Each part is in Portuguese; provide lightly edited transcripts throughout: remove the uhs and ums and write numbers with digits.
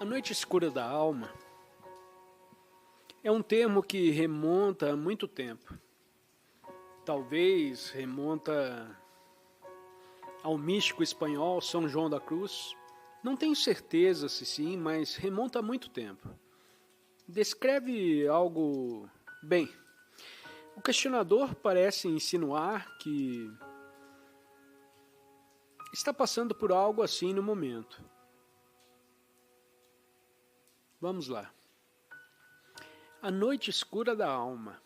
A noite escura da alma é um termo que remonta a muito tempo. Talvez remonta ao místico espanhol São João da Cruz. Não tenho certeza se sim, mas remonta a muito tempo. Descreve algo bem. O questionador parece insinuar que está passando por algo assim no momento. Vamos lá. A noite escura da alma.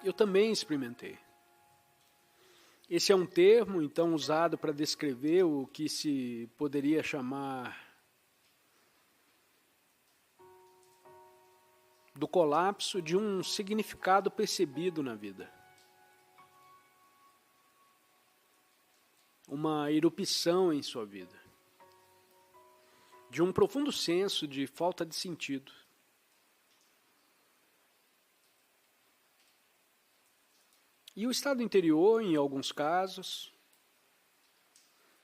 Eu também experimentei. Esse é um termo, então, usado para descrever o que se poderia chamar do colapso de um significado percebido na vida. Uma erupção em sua vida. De um profundo senso de falta de sentido. E o estado interior, em alguns casos,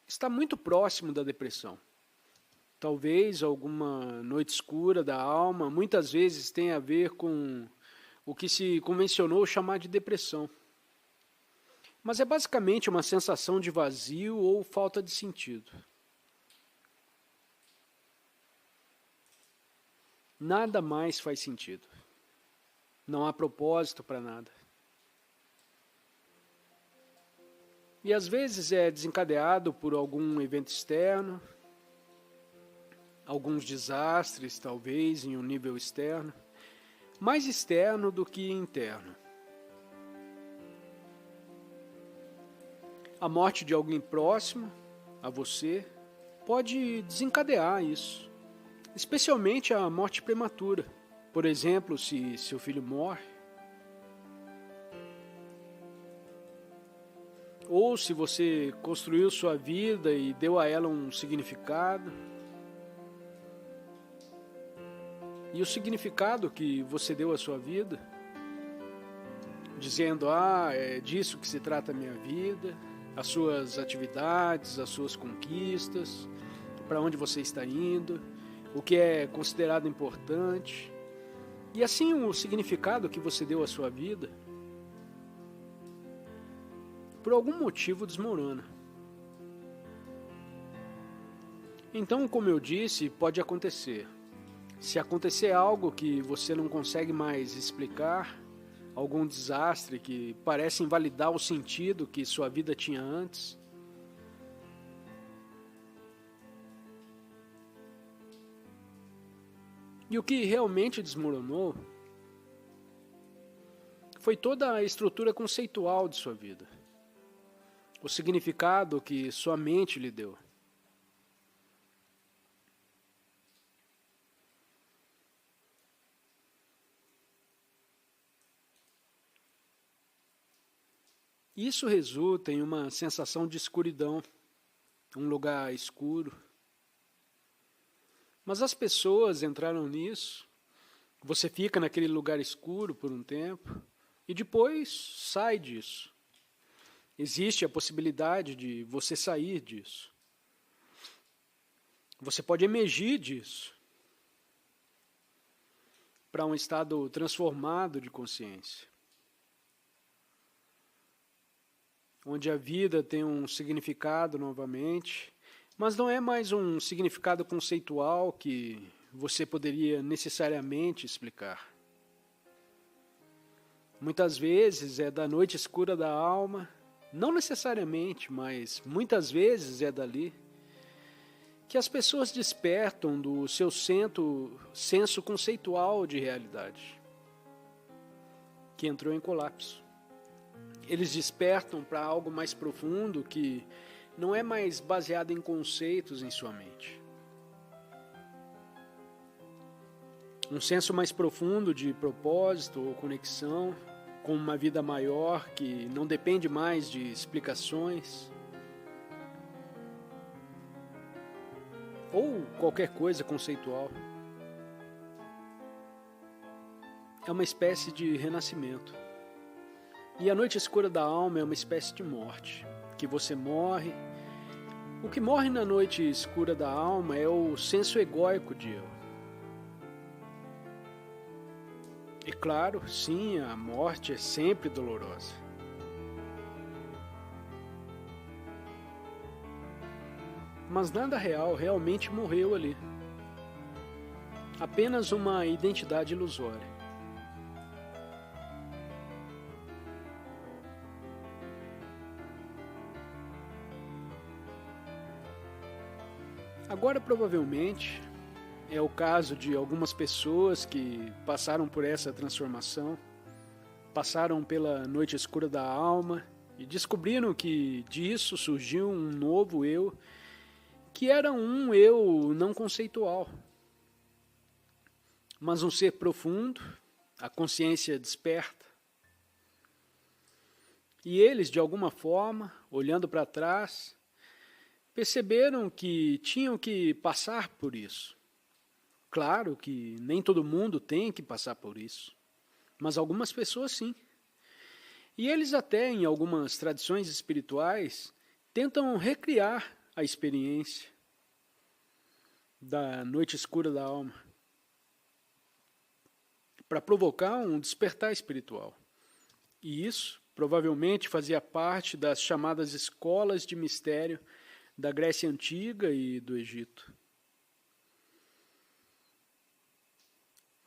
está muito próximo da depressão. Talvez alguma noite escura da alma, muitas vezes tenha a ver com o que se convencionou chamar de depressão. Mas é basicamente uma sensação de vazio ou falta de sentido. Nada mais faz sentido. Não há propósito para nada. E às vezes é desencadeado por algum evento externo, alguns desastres, talvez, em um nível externo, mais externo do que interno. A morte de alguém próximo a você pode desencadear isso, especialmente a morte prematura. Por exemplo, se seu filho morre, ou se você construiu sua vida e deu a ela um significado, e o significado que você deu à sua vida, dizendo, é disso que se trata a minha vida, as suas atividades, as suas conquistas, para onde você está indo, o que é considerado importante, e assim o significado que você deu à sua vida, por algum motivo desmorona. Então, como eu disse, pode acontecer. Se acontecer algo que você não consegue mais explicar, algum desastre que parece invalidar o sentido que sua vida tinha antes, e o que realmente desmoronou foi toda a estrutura conceitual de sua vida. O significado que sua mente lhe deu. Isso resulta em uma sensação de escuridão, um lugar escuro. Mas as pessoas entraram nisso, você fica naquele lugar escuro por um tempo e depois sai disso. Existe a possibilidade de você sair disso. Você pode emergir disso para um estado transformado de consciência, onde a vida tem um significado novamente, mas não é mais um significado conceitual que você poderia necessariamente explicar. Muitas vezes é da noite escura da alma, não necessariamente, mas muitas vezes é dali que as pessoas despertam do seu senso conceitual de realidade, que entrou em colapso. Eles despertam para algo mais profundo que não é mais baseado em conceitos em sua mente. Um senso mais profundo de propósito ou conexão com uma vida maior que não depende mais de explicações ou qualquer coisa conceitual. É uma espécie de renascimento. E a noite escura da alma é uma espécie de morte, que você morre O que morre na noite escura da alma é o senso egóico de eu. E claro, sim, a morte é sempre dolorosa. Mas nada real realmente morreu ali. Apenas uma identidade ilusória. Agora, provavelmente, é o caso de algumas pessoas que passaram por essa transformação, passaram pela noite escura da alma e descobriram que disso surgiu um novo eu, que era um eu não conceitual, mas um ser profundo, a consciência desperta. E eles, de alguma forma, olhando para trás, perceberam que tinham que passar por isso. Claro que nem todo mundo tem que passar por isso, mas algumas pessoas sim. E eles até, em algumas tradições espirituais, tentam recriar a experiência da noite escura da alma, para provocar um despertar espiritual. E isso provavelmente fazia parte das chamadas escolas de mistério da Grécia Antiga e do Egito,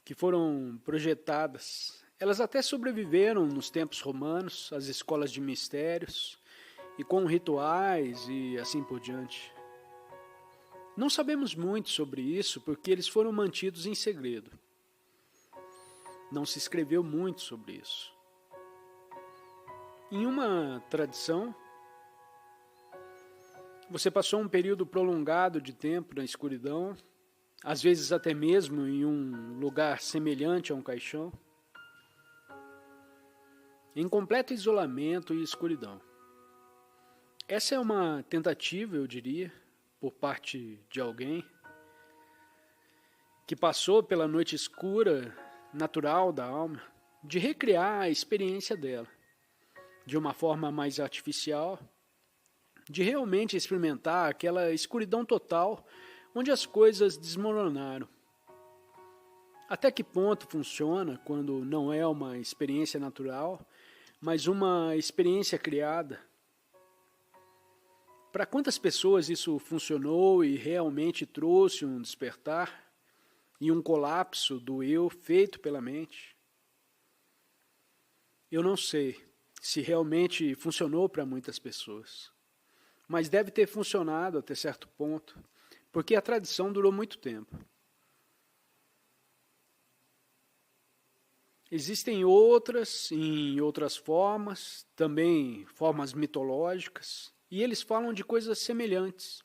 que foram projetadas. Elas até sobreviveram nos tempos romanos, as escolas de mistérios, e com rituais e assim por diante. Não sabemos muito sobre isso porque eles foram mantidos em segredo. Não se escreveu muito sobre isso. Em uma tradição, você passou um período prolongado de tempo na escuridão, às vezes até mesmo em um lugar semelhante a um caixão, em completo isolamento e escuridão. Essa é uma tentativa, eu diria, por parte de alguém que passou pela noite escura natural da alma, de recriar a experiência dela, de uma forma mais artificial, de realmente experimentar aquela escuridão total onde as coisas desmoronaram. Até que ponto funciona quando não é uma experiência natural, mas uma experiência criada? Para quantas pessoas isso funcionou e realmente trouxe um despertar e um colapso do eu feito pela mente? Eu não sei se realmente funcionou para muitas pessoas, mas deve ter funcionado até certo ponto, porque a tradição durou muito tempo. Existem outras, em outras formas, também formas mitológicas, e eles falam de coisas semelhantes,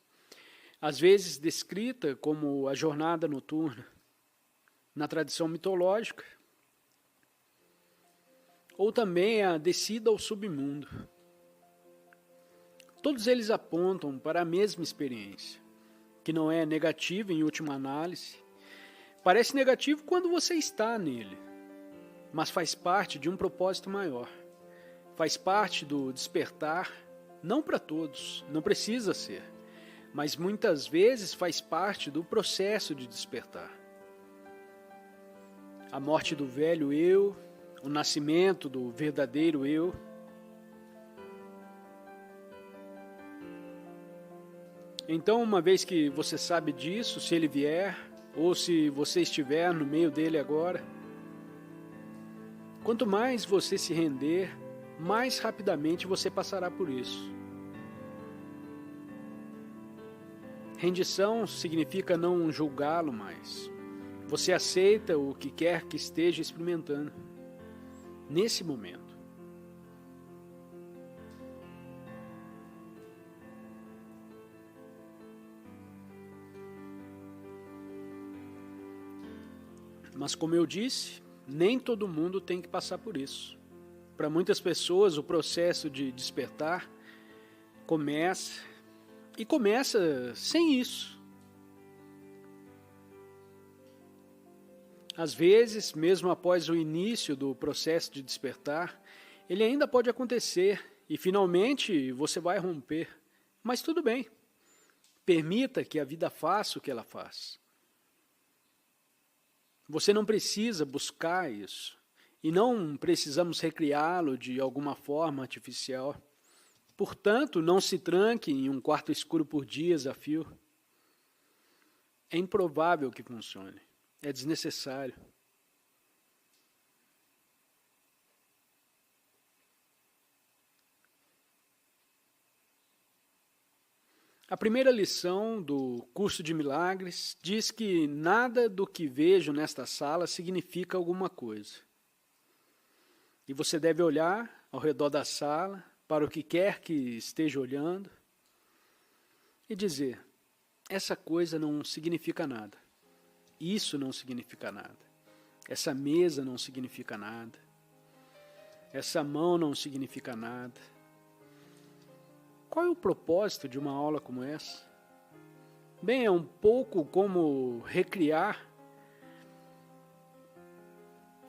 às vezes descrita como a jornada noturna, na tradição mitológica, ou também a descida ao submundo. Todos eles apontam para a mesma experiência, que não é negativa em última análise. Parece negativo quando você está nele, mas faz parte de um propósito maior. Faz parte do despertar, não para todos, não precisa ser, mas muitas vezes faz parte do processo de despertar. A morte do velho eu, o nascimento do verdadeiro eu. Então, uma vez que você sabe disso, se ele vier, ou se você estiver no meio dele agora, quanto mais você se render, mais rapidamente você passará por isso. Rendição significa não julgá-lo mais. Você aceita o que quer que esteja experimentando, nesse momento. Mas como eu disse, nem todo mundo tem que passar por isso. Para muitas pessoas, o processo de despertar começa sem isso. Às vezes, mesmo após o início do processo de despertar, ele ainda pode acontecer e finalmente você vai romper. Mas tudo bem, Permita que a vida faça o que ela faz. Você não precisa buscar isso. E não precisamos recriá-lo de alguma forma artificial. Portanto, não se tranque em um quarto escuro por dias a fio. É improvável que funcione. É desnecessário. A primeira lição do curso de milagres diz que nada do que vejo nesta sala significa alguma coisa. E você deve olhar ao redor da sala, para o que quer que esteja olhando, e dizer: essa coisa não significa nada. Isso não significa nada. Essa mesa não significa nada. Essa mão não significa nada. Qual é o propósito de uma aula como essa? Bem, é um pouco como recriar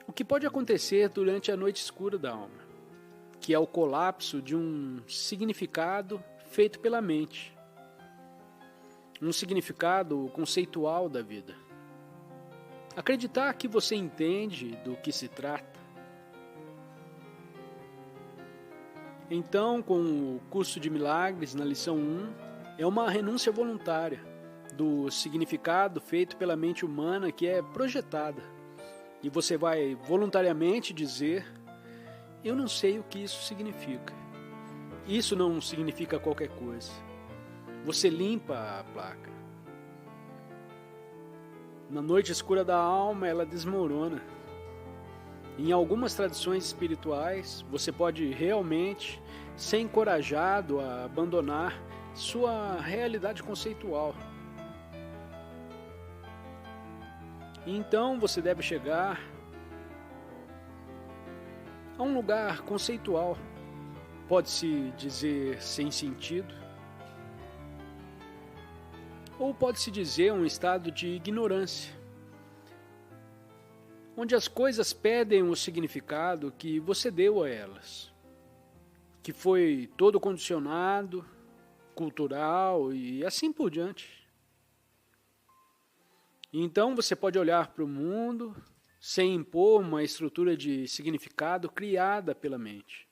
o que pode acontecer durante a noite escura da alma, que é o colapso de um significado feito pela mente, um significado conceitual da vida. Acreditar que você entende do que se trata. Então, com o curso de milagres, na lição 1, é uma renúncia voluntária do significado feito pela mente humana que é projetada. E você vai voluntariamente dizer: eu não sei o que isso significa. Isso não significa qualquer coisa. Você limpa a placa. Na noite escura da alma, ela desmorona. Em algumas tradições espirituais, você pode realmente ser encorajado a abandonar sua realidade conceitual. Então você deve chegar a um lugar conceitual, pode-se dizer sem sentido, ou pode-se dizer um estado de ignorância, onde as coisas perdem o significado que você deu a elas, que foi todo condicionado, cultural e assim por diante. Então você pode olhar para o mundo sem impor uma estrutura de significado criada pela mente.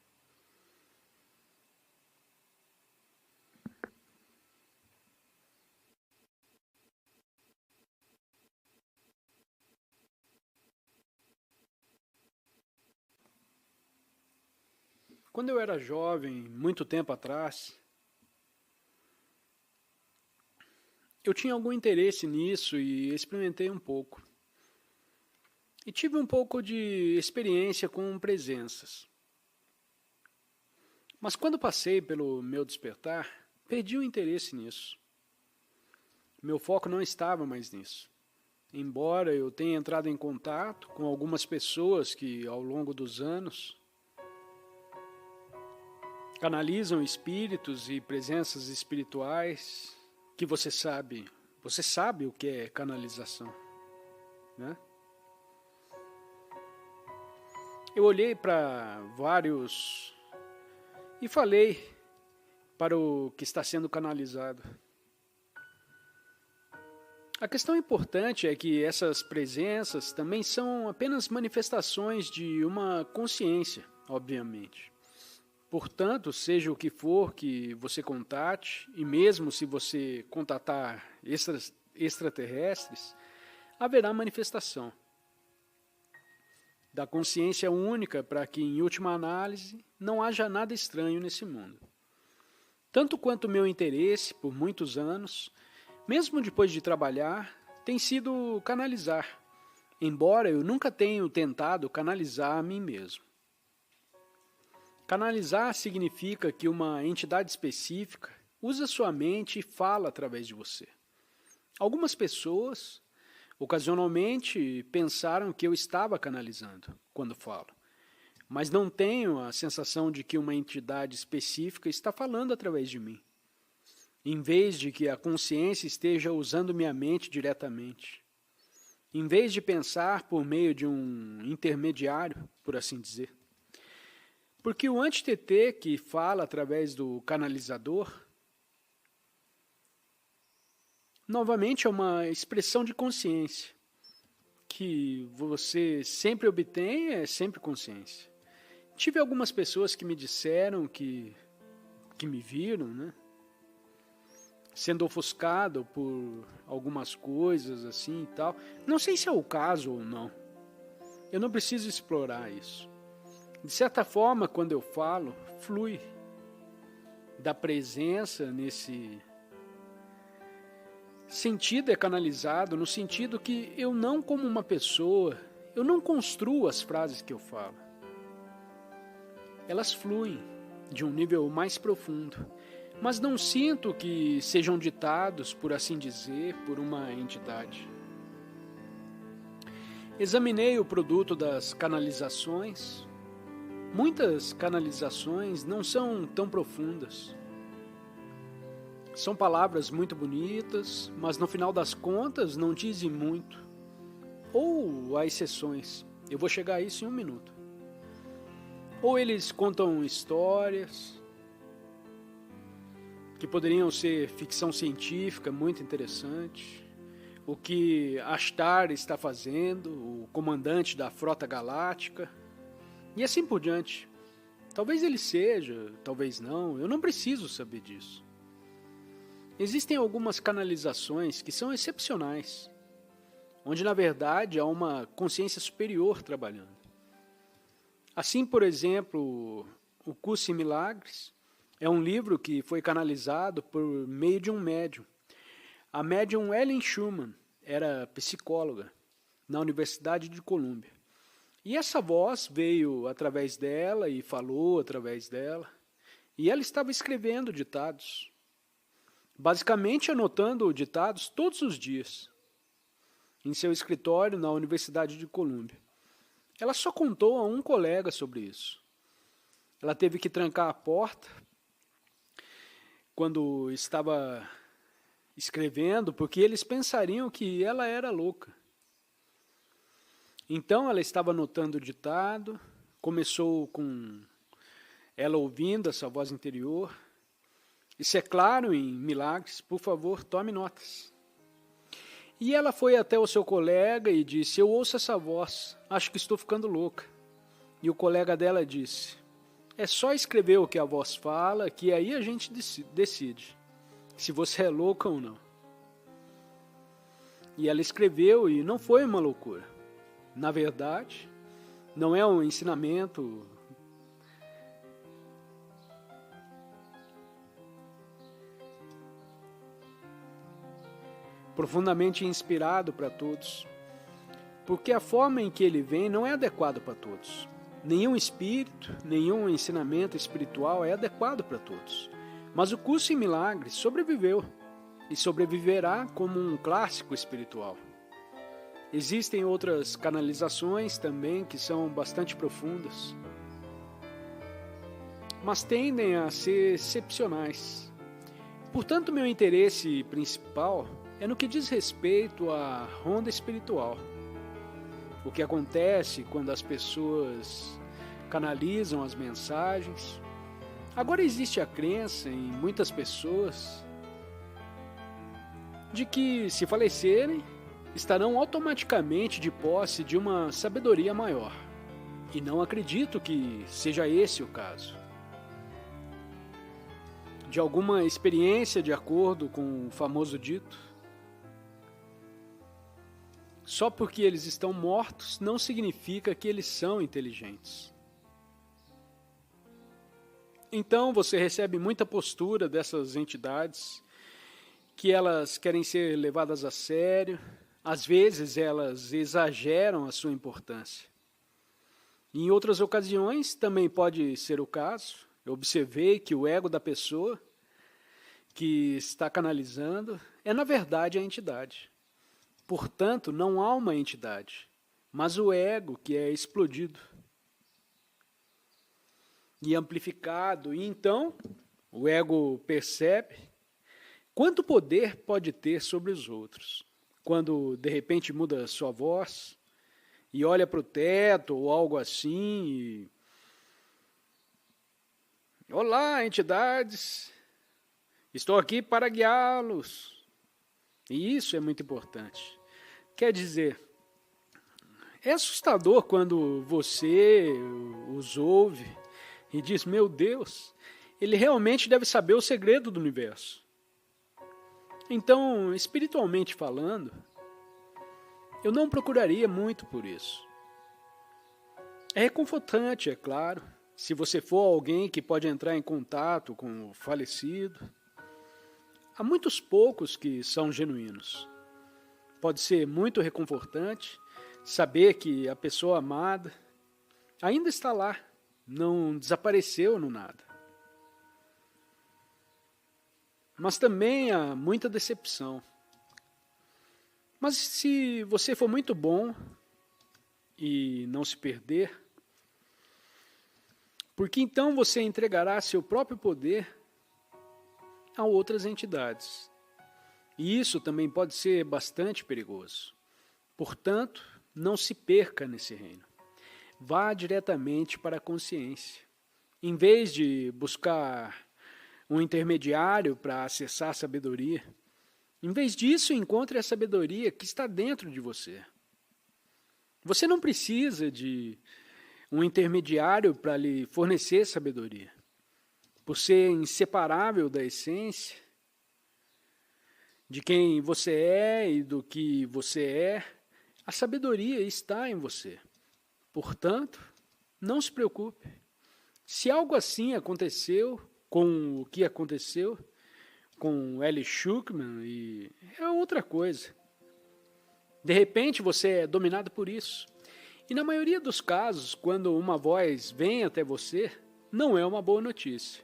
Quando eu era jovem, muito tempo atrás, eu tinha algum interesse nisso e experimentei um pouco. E tive um pouco de experiência com presenças. Mas quando passei pelo meu despertar, perdi o interesse nisso. Meu foco não estava mais nisso. Embora eu tenha entrado em contato com algumas pessoas que, ao longo dos anos, canalizam espíritos e presenças espirituais, que você sabe o que é canalização, né? Eu olhei para vários e falei para o que está sendo canalizado. A questão importante é que essas presenças também são apenas manifestações de uma consciência, obviamente. Portanto, seja o que for que você contate, e mesmo se você contatar extraterrestres, haverá manifestação da consciência única para que, em última análise, não haja nada estranho nesse mundo. Tanto quanto meu interesse, por muitos anos, mesmo depois de trabalhar, tem sido canalizar, embora eu nunca tenha tentado canalizar a mim mesmo. Canalizar significa que uma entidade específica usa sua mente e fala através de você. Algumas pessoas, ocasionalmente, pensaram que eu estava canalizando quando falo, mas não tenho a sensação de que uma entidade específica está falando através de mim, em vez de que a consciência esteja usando minha mente diretamente, em vez de pensar por meio de um intermediário, por assim dizer. Porque o anti-TT que fala através do canalizador novamente, é uma expressão de consciência. Que você sempre obtém é sempre consciência. Tive algumas pessoas que me disseram que me viram, né? Sendo ofuscado por algumas coisas assim e tal. Não sei se é o caso ou não. Eu não preciso explorar isso. De certa forma, quando eu falo, flui da presença nesse sentido, é canalizado no sentido que eu não, como uma pessoa, eu não construo as frases que eu falo. Elas fluem de um nível mais profundo, mas não sinto que sejam ditados, por assim dizer, por uma entidade. Examinei o produto das canalizações. Muitas canalizações não são tão profundas. São palavras muito bonitas, mas no final das contas não dizem muito. Ou há exceções. Eu vou chegar a isso em 1 minuto. Ou eles contam histórias que poderiam ser ficção científica muito interessante. O que Ashtar está fazendo, o comandante da Frota Galáctica, e assim por diante. Talvez ele seja, talvez não, eu não preciso saber disso. Existem algumas canalizações que são excepcionais, onde na verdade há uma consciência superior trabalhando. Assim, por exemplo, o Curso em Milagres é um livro que foi canalizado por meio de um médium. A médium Ellen Schumann era psicóloga na Universidade de Colômbia. E essa voz veio através dela e falou através dela. E ela estava escrevendo ditados. Basicamente anotando ditados todos os dias. Em seu escritório na Universidade de Colômbia. Ela só contou a um colega sobre isso. Ela teve que trancar a porta quando estava escrevendo, porque eles pensariam que ela era louca. Então ela estava anotando o ditado, começou com ela ouvindo essa voz interior. Isso é claro em Milagres, por favor, tome notas. E ela foi até o seu colega e disse, eu ouço essa voz, acho que estou ficando louca. E o colega dela disse, é só escrever o que a voz fala, que aí a gente decide se você é louca ou não. E ela escreveu e não foi uma loucura. Na verdade, não é um ensinamento profundamente inspirado para todos, porque a forma em que ele vem não é adequado para todos. Nenhum espírito, nenhum ensinamento espiritual é adequado para todos. Mas o Curso em Milagres sobreviveu e sobreviverá como um clássico espiritual. Existem outras canalizações também que são bastante profundas, mas tendem a ser excepcionais. Portanto, meu interesse principal é no que diz respeito à ronda espiritual. O que acontece quando as pessoas canalizam as mensagens. Agora existe a crença em muitas pessoas de que, se falecerem, estarão automaticamente de posse de uma sabedoria maior. E não acredito que seja esse o caso. De alguma experiência de acordo com o famoso dito, só porque eles estão mortos não significa que eles são inteligentes. Então você recebe muita postura dessas entidades, que elas querem ser levadas a sério, às vezes elas exageram a sua importância. Em outras ocasiões também pode ser o caso. Eu observei que o ego da pessoa que está canalizando é na verdade a entidade. Portanto, não há uma entidade, mas o ego que é explodido e amplificado. E então, o ego percebe quanto poder pode ter sobre os outros. Quando, de repente, muda sua voz e olha para o teto ou algo assim e... Olá, entidades! Estou aqui para guiá-los. E isso é muito importante. Quer dizer, é assustador quando você os ouve e diz, meu Deus, ele realmente deve saber o segredo do universo. Então, espiritualmente falando, eu não procuraria muito por isso. É reconfortante, é claro, se você for alguém que pode entrar em contato com o falecido. Há muitos poucos que são genuínos. Pode ser muito reconfortante saber que a pessoa amada ainda está lá, não desapareceu no nada. Mas também há muita decepção. Mas se você for muito bom e não se perder, porque então você entregará seu próprio poder a outras entidades. E isso também pode ser bastante perigoso. Portanto, não se perca nesse reino. Vá diretamente para a consciência. Em vez de buscar um intermediário para acessar a sabedoria, em vez disso, encontre a sabedoria que está dentro de você. Você não precisa de um intermediário para lhe fornecer sabedoria. Por ser inseparável da essência, de quem você é e do que você é, a sabedoria está em você. Portanto, não se preocupe. Se algo assim aconteceu com o que aconteceu com Ellie Schuckman, é outra coisa. De repente você é dominado por isso. E na maioria dos casos, quando uma voz vem até você, não é uma boa notícia.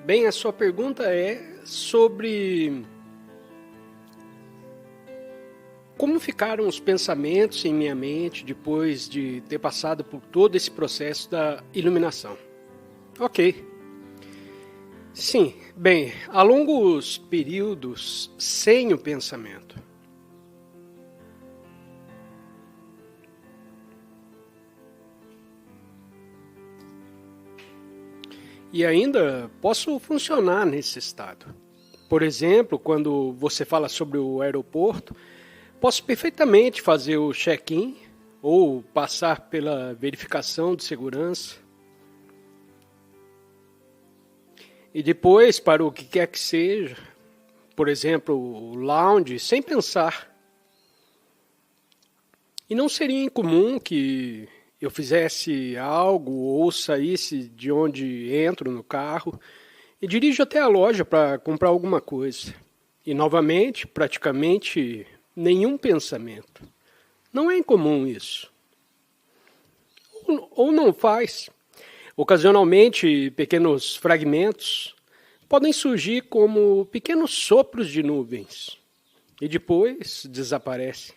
Bem, a sua pergunta é sobre como ficaram os pensamentos em minha mente depois de ter passado por todo esse processo da iluminação. Ok. Sim, bem, há longos períodos sem o pensamento. E ainda posso funcionar nesse estado. Por exemplo, quando você fala sobre o aeroporto, posso perfeitamente fazer o check-in ou passar pela verificação de segurança. E depois, para o que quer que seja, por exemplo, o lounge, sem pensar. E não seria incomum que eu fizesse algo ou saísse de onde entro no carro e dirijo até a loja para comprar alguma coisa. E novamente, praticamente nenhum pensamento. Não é incomum isso. Ou não faz. Ocasionalmente, pequenos fragmentos podem surgir como pequenos sopros de nuvens e depois desaparecem.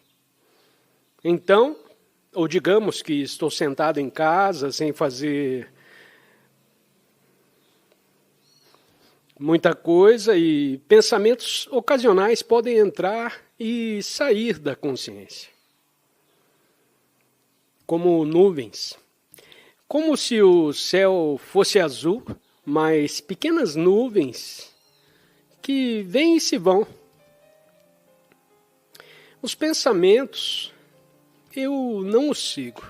Então, ou digamos que estou sentado em casa sem fazer muita coisa e pensamentos ocasionais podem entrar e sair da consciência. Como nuvens. Como se o céu fosse azul, mas pequenas nuvens que vêm e se vão. Os pensamentos, eu não os sigo.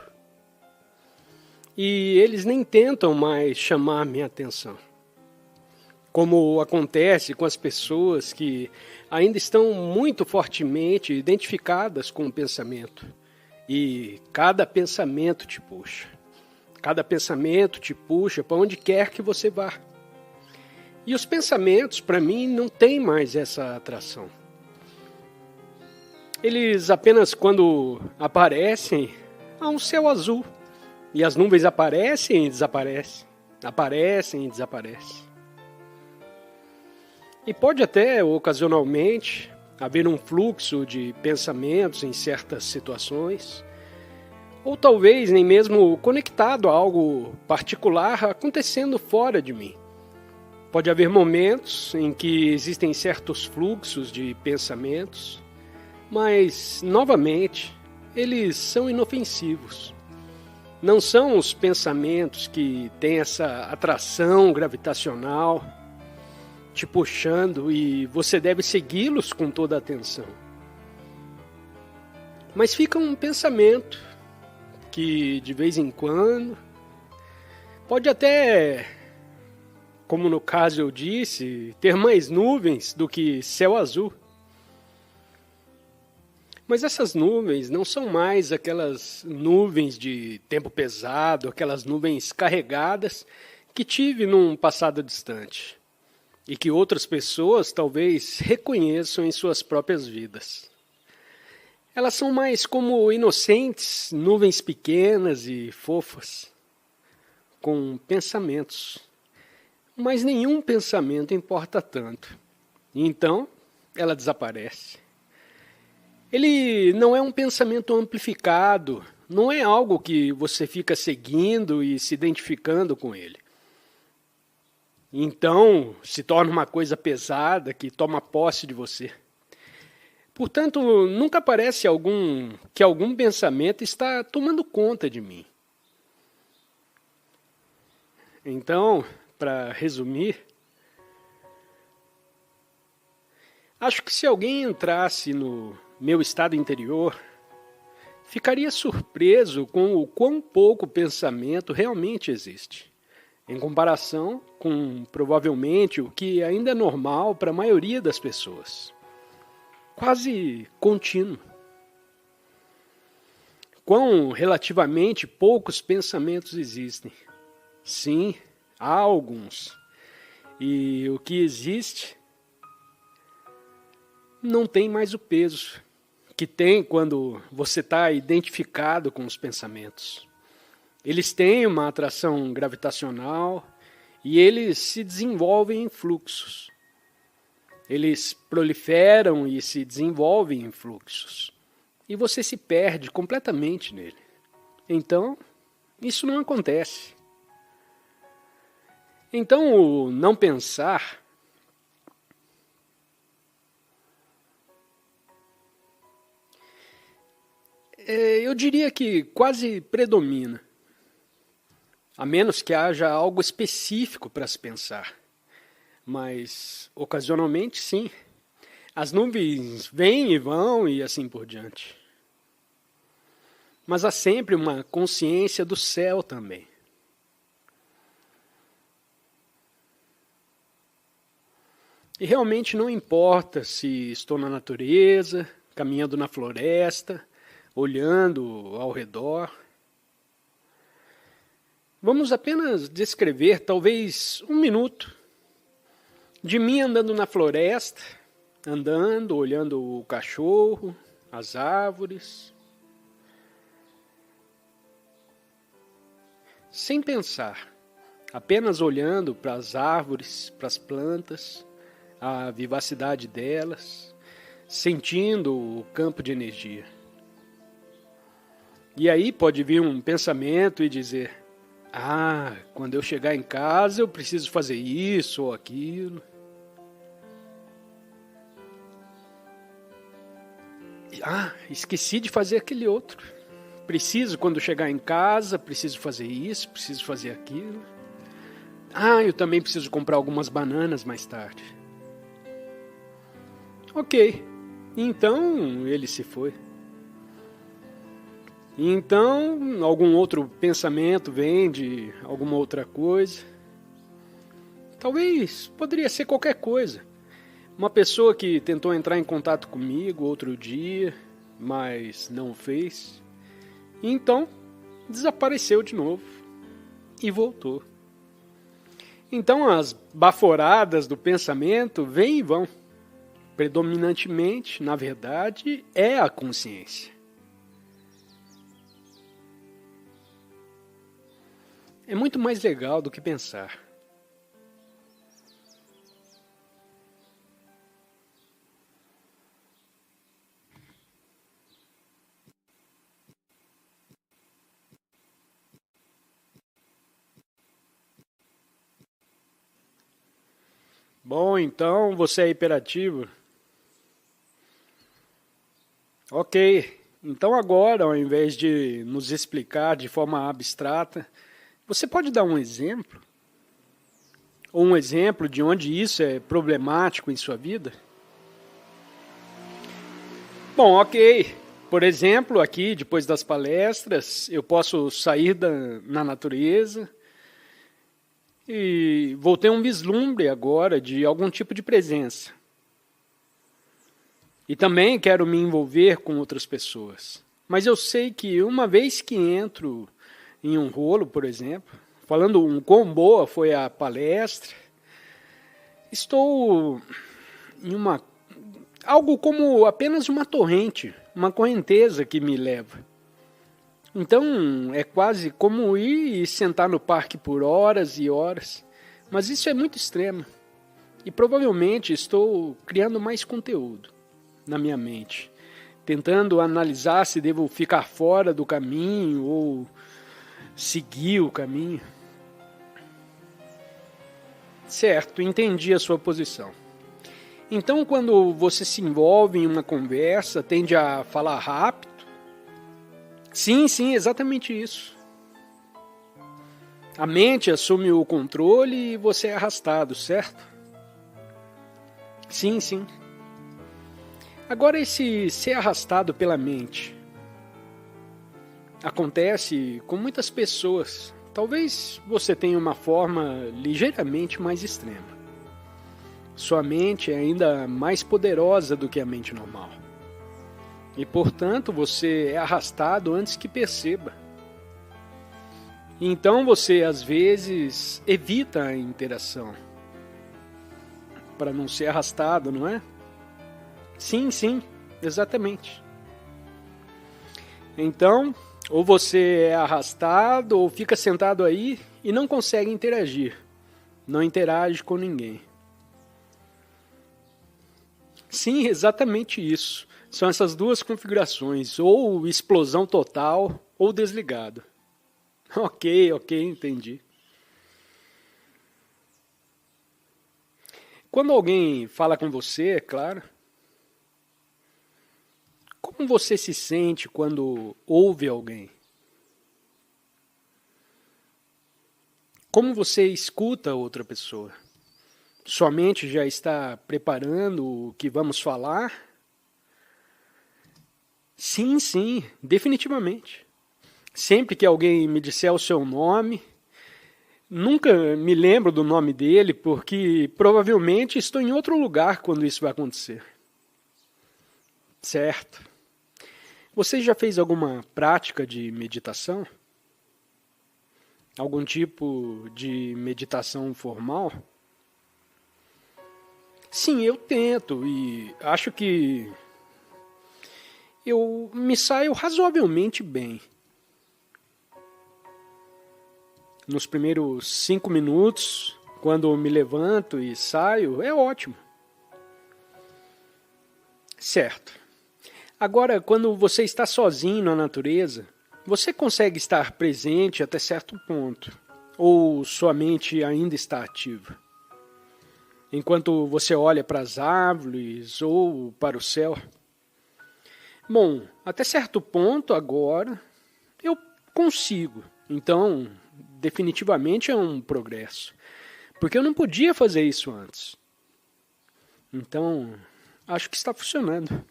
E eles nem tentam mais chamar minha atenção. Como acontece com as pessoas que ainda estão muito fortemente identificadas com o pensamento. E cada pensamento te puxa. Cada pensamento te puxa para onde quer que você vá. E os pensamentos, para mim, não têm mais essa atração. Eles apenas, quando aparecem, há um céu azul. E as nuvens aparecem e desaparecem. Aparecem e desaparecem. E pode até, ocasionalmente, haver um fluxo de pensamentos em certas situações, ou talvez nem mesmo conectado a algo particular acontecendo fora de mim. Pode haver momentos em que existem certos fluxos de pensamentos, mas, novamente, eles são inofensivos. Não são os pensamentos que têm essa atração gravitacional te puxando e você deve segui-los com toda a atenção. Mas fica um pensamento que, de vez em quando, pode até, como no caso eu disse, ter mais nuvens do que céu azul. Mas essas nuvens não são mais aquelas nuvens de tempo pesado, aquelas nuvens carregadas que tive num passado distante e que outras pessoas talvez reconheçam em suas próprias vidas. Elas são mais como inocentes, nuvens pequenas e fofas, com pensamentos. Mas nenhum pensamento importa tanto. E então, ela desaparece. Ele não é um pensamento amplificado, não é algo que você fica seguindo e se identificando com ele. Então, se torna uma coisa pesada que toma posse de você. Portanto, nunca parece que algum pensamento está tomando conta de mim. Então, para resumir, acho que se alguém entrasse no meu estado interior, ficaria surpreso com o quão pouco pensamento realmente existe, em comparação com, provavelmente, o que ainda é normal para a maioria das pessoas. Quase contínuo. Quão relativamente poucos pensamentos existem. Sim, há alguns. E o que existe não tem mais o peso que tem quando você está identificado com os pensamentos. Eles têm uma atração gravitacional e eles se desenvolvem em fluxos. Eles proliferam e se desenvolvem em fluxos. E você se perde completamente nele. Então, isso não acontece. Então, o não pensar eu diria que quase predomina, a menos que haja algo específico para se pensar. Mas, ocasionalmente, sim. As nuvens vêm e vão e assim por diante. Mas há sempre uma consciência do céu também. E realmente não importa se estou na natureza, caminhando na floresta, olhando ao redor. Vamos apenas descrever, talvez, um minuto, de mim andando na floresta, andando, olhando o cachorro, as árvores, sem pensar, apenas olhando para as árvores, para as plantas, a vivacidade delas, sentindo o campo de energia. E aí pode vir um pensamento e dizer: quando eu chegar em casa eu preciso fazer isso ou aquilo. Esqueci de fazer aquele outro. Preciso, quando chegar em casa, preciso fazer isso, preciso fazer aquilo. Eu também preciso comprar algumas bananas mais tarde. Ok, então ele se foi. Então, algum outro pensamento vem de alguma outra coisa. Talvez poderia ser qualquer coisa. Uma pessoa que tentou entrar em contato comigo outro dia, mas não o fez. Então, desapareceu de novo e voltou. Então, as baforadas do pensamento vêm e vão. Predominantemente, na verdade, é a consciência. É muito mais legal do que pensar. Bom, então você é hiperativo. Ok, então agora, ao invés de nos explicar de forma abstrata, você pode dar um exemplo? Ou um exemplo de onde isso é problemático em sua vida? Bom, ok. Por exemplo, aqui, depois das palestras, eu posso sair na natureza e vou ter um vislumbre agora de algum tipo de presença. E também quero me envolver com outras pessoas. Mas eu sei que uma vez que entro em um rolo, por exemplo, falando um quão boa foi a palestra, estou em algo como apenas uma torrente, uma correnteza que me leva. Então, é quase como ir e sentar no parque por horas e horas. Mas isso é muito extremo. E provavelmente estou criando mais conteúdo na minha mente, tentando analisar se devo ficar fora do caminho ou seguir o caminho. Certo, entendi a sua posição. Então, quando você se envolve em uma conversa, tende a falar rápido? Sim, exatamente isso. A mente assume o controle e você é arrastado, certo? Sim. Agora, esse ser arrastado pela mente acontece com muitas pessoas. Talvez você tenha uma forma ligeiramente mais extrema. Sua mente é ainda mais poderosa do que a mente normal. E, portanto, você é arrastado antes que perceba. Então você, às vezes, evita a interação para não ser arrastado, não é? Sim, exatamente. Então, ou você é arrastado ou fica sentado aí e não consegue interagir. Não interage com ninguém. Sim, exatamente isso. São essas duas configurações, ou explosão total ou desligado. Ok, entendi. Quando alguém fala com você, é claro, como você se sente quando ouve alguém? Como você escuta outra pessoa? Sua mente já está preparando o que vamos falar? Sim, definitivamente. Sempre que alguém me disser o seu nome, nunca me lembro do nome dele, porque provavelmente estou em outro lugar quando isso vai acontecer. Certo. Você já fez alguma prática de meditação? Algum tipo de meditação formal? Sim, eu tento e acho que eu me saio razoavelmente bem. Nos primeiros 5 minutos, quando eu me levanto e saio, é ótimo. Certo. Agora, quando você está sozinho na natureza, você consegue estar presente até certo ponto, ou sua mente ainda está ativa? Enquanto você olha para as árvores ou para o céu? Bom, até certo ponto agora eu consigo. Então, definitivamente é um progresso. Porque eu não podia fazer isso antes. Então, acho que está funcionando.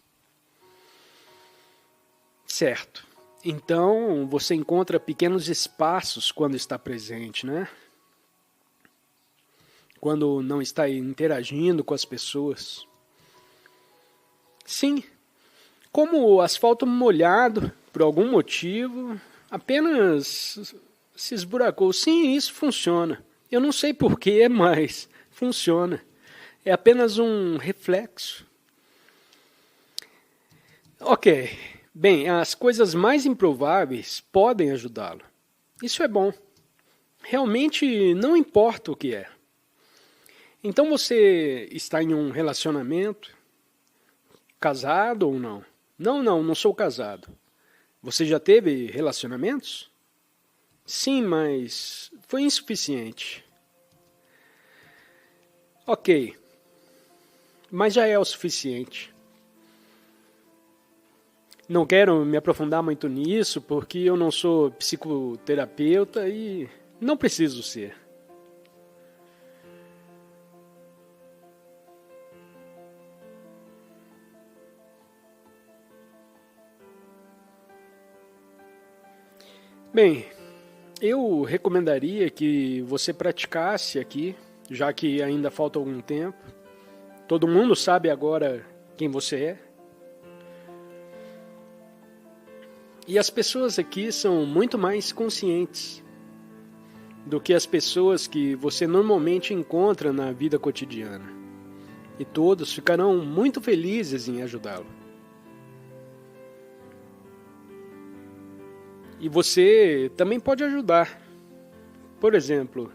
Certo. Então, você encontra pequenos espaços quando está presente, né? Quando não está interagindo com as pessoas. Sim. Como o asfalto molhado, por algum motivo, apenas se esburacou. Sim, isso funciona. Eu não sei porquê, mas funciona. É apenas um reflexo. Ok. Bem, as coisas mais improváveis podem ajudá-lo. Isso é bom. Realmente não importa o que é. Então você está em um relacionamento? Casado ou não? Não sou casado. Você já teve relacionamentos? Sim, mas foi insuficiente. Ok, mas já é o suficiente. Não quero me aprofundar muito nisso, porque eu não sou psicoterapeuta e não preciso ser. Bem, eu recomendaria que você praticasse aqui, já que ainda falta algum tempo. Todo mundo sabe agora quem você é. E as pessoas aqui são muito mais conscientes do que as pessoas que você normalmente encontra na vida cotidiana. E todos ficarão muito felizes em ajudá-lo. E você também pode ajudar. Por exemplo,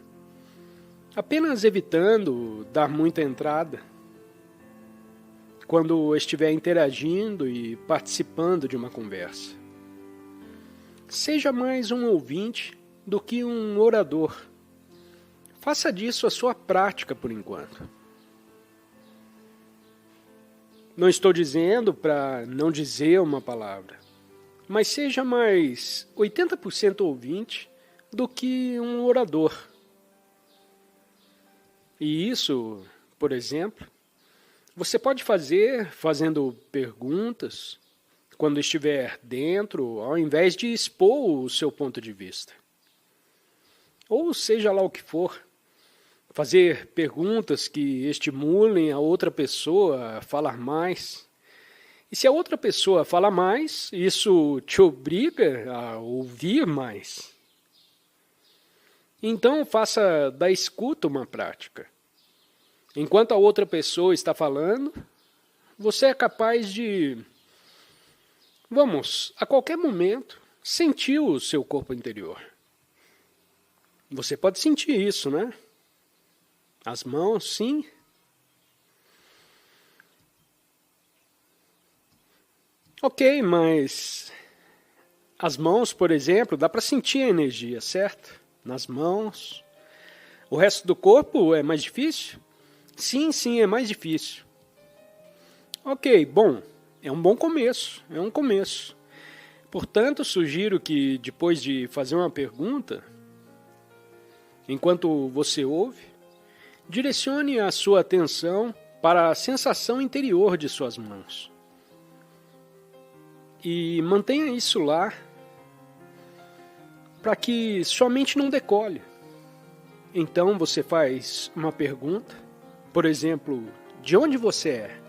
apenas evitando dar muita entrada quando estiver interagindo e participando de uma conversa. Seja mais um ouvinte do que um orador. Faça disso a sua prática por enquanto. Não estou dizendo para não dizer uma palavra, mas seja mais 80% ouvinte do que um orador. E isso, por exemplo, você pode fazer fazendo perguntas quando estiver dentro, ao invés de expor o seu ponto de vista. Ou seja lá o que for, fazer perguntas que estimulem a outra pessoa a falar mais. E se a outra pessoa fala mais, isso te obriga a ouvir mais. Então faça da escuta uma prática. Enquanto a outra pessoa está falando, você é capaz de, a qualquer momento, sentir o seu corpo interior. Você pode sentir isso, né? As mãos, sim. Ok, mas as mãos, por exemplo, dá para sentir a energia, certo? Nas mãos. O resto do corpo é mais difícil? Sim, é mais difícil. Ok, bom, é um bom começo, é um começo. Portanto, sugiro que depois de fazer uma pergunta, enquanto você ouve, direcione a sua atenção para a sensação interior de suas mãos. E mantenha isso lá para que sua mente não decole. Então você faz uma pergunta, por exemplo, de onde você é?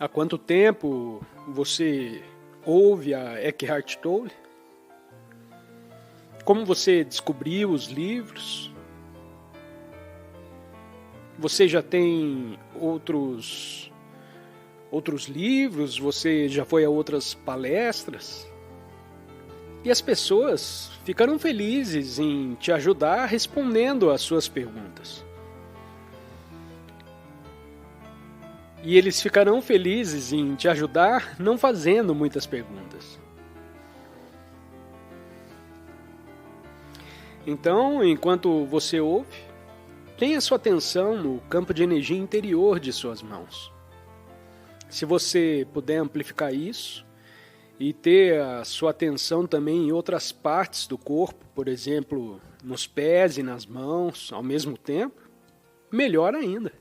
Há quanto tempo você ouve a Eckhart Tolle? Como você descobriu os livros? Você já tem outros livros? Você já foi a outras palestras? E as pessoas ficaram felizes em te ajudar respondendo às suas perguntas. E eles ficarão felizes em te ajudar não fazendo muitas perguntas. Então, enquanto você ouve, tenha sua atenção no campo de energia interior de suas mãos. Se você puder amplificar isso e ter a sua atenção também em outras partes do corpo, por exemplo, nos pés e nas mãos, ao mesmo tempo, melhor ainda.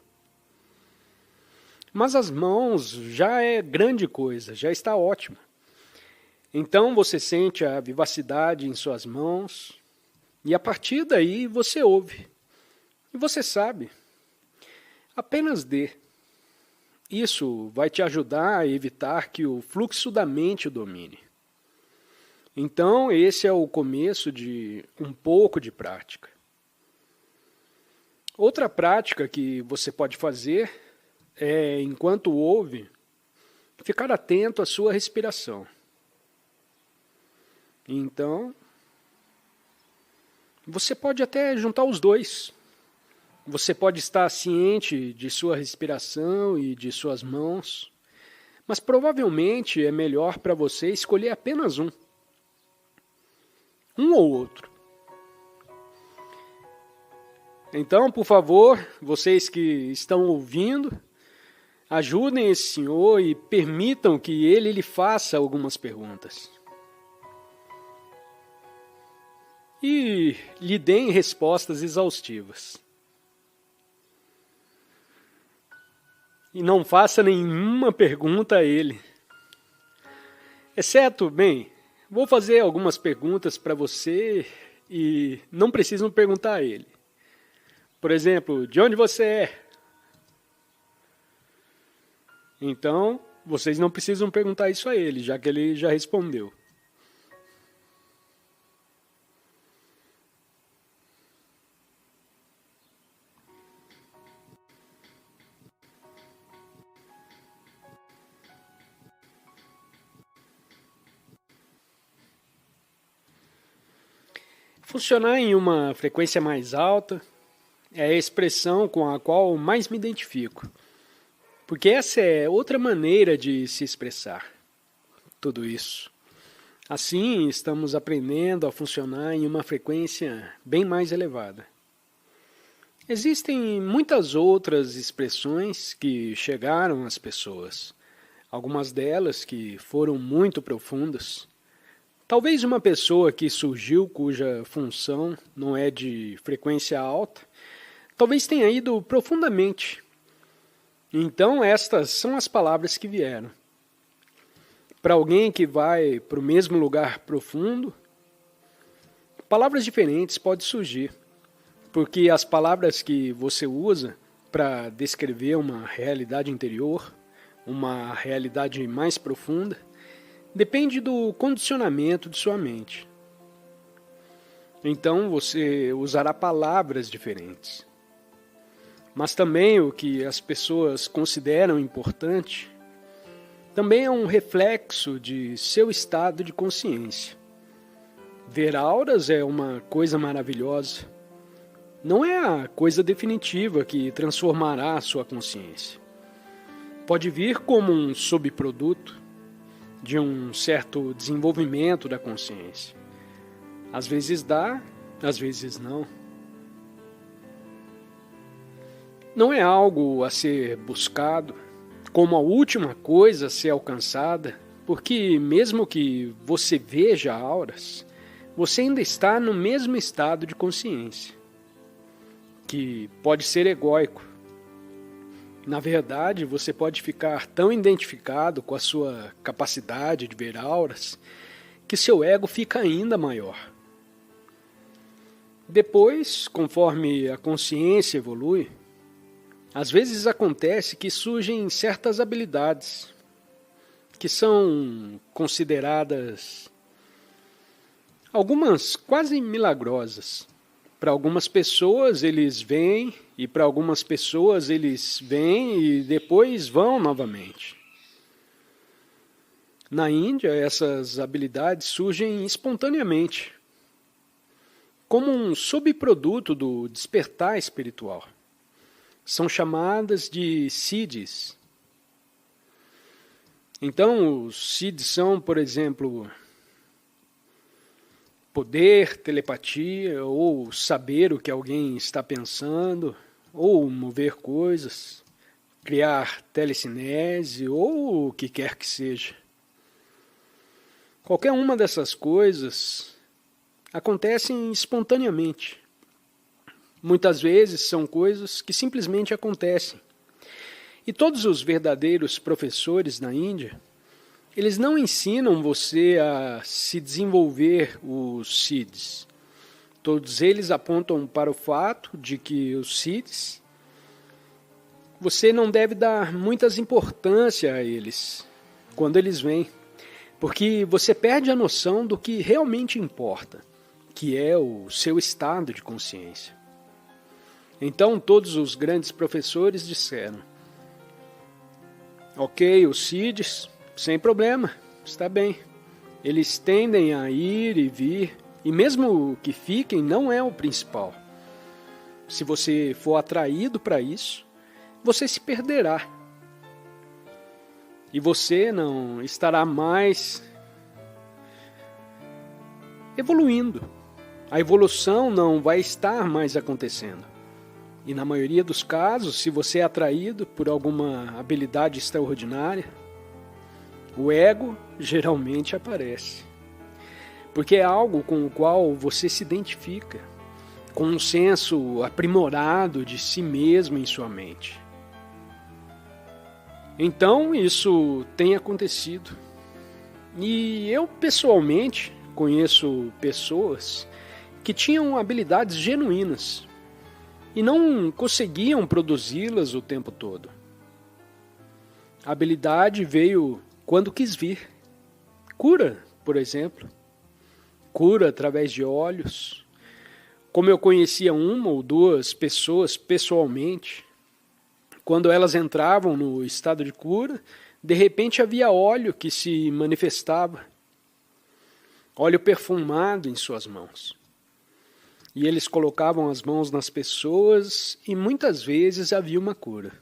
Mas as mãos já é grande coisa, já está ótimo. Então você sente a vivacidade em suas mãos e a partir daí você ouve. E você sabe, apenas dê. Isso vai te ajudar a evitar que o fluxo da mente o domine. Então esse é o começo de um pouco de prática. Outra prática que você pode fazer é, enquanto ouve, ficar atento à sua respiração. Então, você pode até juntar os dois. Você pode estar ciente de sua respiração e de suas mãos, mas provavelmente é melhor para você escolher apenas um ou outro. Então, por favor, vocês que estão ouvindo, ajudem esse senhor e permitam que ele lhe faça algumas perguntas. E lhe deem respostas exaustivas. E não faça nenhuma pergunta a ele. Exceto, vou fazer algumas perguntas para você e não precisam perguntar a ele. Por exemplo, de onde você é? Então, vocês não precisam perguntar isso a ele, já que ele já respondeu. Funcionar em uma frequência mais alta é a expressão com a qual mais me identifico, porque essa é outra maneira de se expressar tudo isso. Assim, estamos aprendendo a funcionar em uma frequência bem mais elevada. Existem muitas outras expressões que chegaram às pessoas, algumas delas que foram muito profundas. Talvez uma pessoa que surgiu cuja função não é de frequência alta, talvez tenha ido profundamente. Então estas são as palavras que vieram. Para alguém que vai para o mesmo lugar profundo, palavras diferentes podem surgir, porque as palavras que você usa para descrever uma realidade interior, uma realidade mais profunda, depende do condicionamento de sua mente. Então você usará palavras diferentes. Mas também o que as pessoas consideram importante também é um reflexo de seu estado de consciência. Ver auras é uma coisa maravilhosa. Não é a coisa definitiva que transformará a sua consciência. Pode vir como um subproduto de um certo desenvolvimento da consciência. Às vezes dá, às vezes não. Não é algo a ser buscado como a última coisa a ser alcançada, porque mesmo que você veja auras, você ainda está no mesmo estado de consciência, que pode ser egóico. Na verdade, você pode ficar tão identificado com a sua capacidade de ver auras que seu ego fica ainda maior. Depois, conforme a consciência evolui, às vezes acontece que surgem certas habilidades que são consideradas algumas quase milagrosas. Para algumas pessoas eles vêm e para algumas pessoas eles vêm e depois vão novamente. Na Índia, essas habilidades surgem espontaneamente, como um subproduto do despertar espiritual. São chamadas de siddhis. Então, os siddhis são, por exemplo, poder, telepatia, ou saber o que alguém está pensando, ou mover coisas, criar telecinese, ou o que quer que seja. Qualquer uma dessas coisas acontecem espontaneamente. Muitas vezes são coisas que simplesmente acontecem. E todos os verdadeiros professores na Índia, eles não ensinam você a se desenvolver os siddhis. Todos eles apontam para o fato de que os siddhis, você não deve dar muitas importância a eles quando eles vêm, porque você perde a noção do que realmente importa, que é o seu estado de consciência. Então todos os grandes professores disseram: ok, os siddhis, sem problema, está bem. Eles tendem a ir e vir, e mesmo que fiquem, não é o principal. Se você for atraído para isso, você se perderá. E você não estará mais evoluindo. A evolução não vai estar mais acontecendo. E na maioria dos casos, se você é atraído por alguma habilidade extraordinária, o ego geralmente aparece. Porque é algo com o qual você se identifica, com um senso aprimorado de si mesmo em sua mente. Então isso tem acontecido. E eu pessoalmente conheço pessoas que tinham habilidades genuínas e não conseguiam produzi-las o tempo todo. A habilidade veio quando quis vir. Cura, por exemplo. Cura através de olhos. Como eu conhecia uma ou duas pessoas pessoalmente, quando elas entravam no estado de cura, de repente havia óleo que se manifestava. Óleo perfumado em suas mãos. E eles colocavam as mãos nas pessoas e muitas vezes havia uma cura.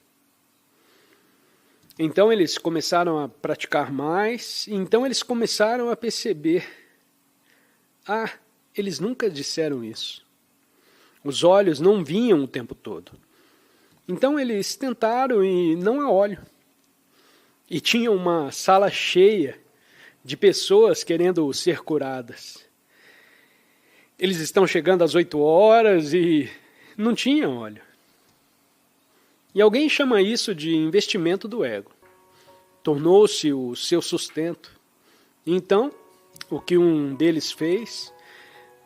Então eles começaram a praticar mais, e então eles começaram a perceber: eles nunca disseram isso. Os olhos não vinham o tempo todo. Então eles tentaram e não há óleo. E tinha uma sala cheia de pessoas querendo ser curadas. Eles estão chegando às 8 horas e não tinha óleo. E alguém chama isso de investimento do ego. Tornou-se o seu sustento. Então, o que um deles fez,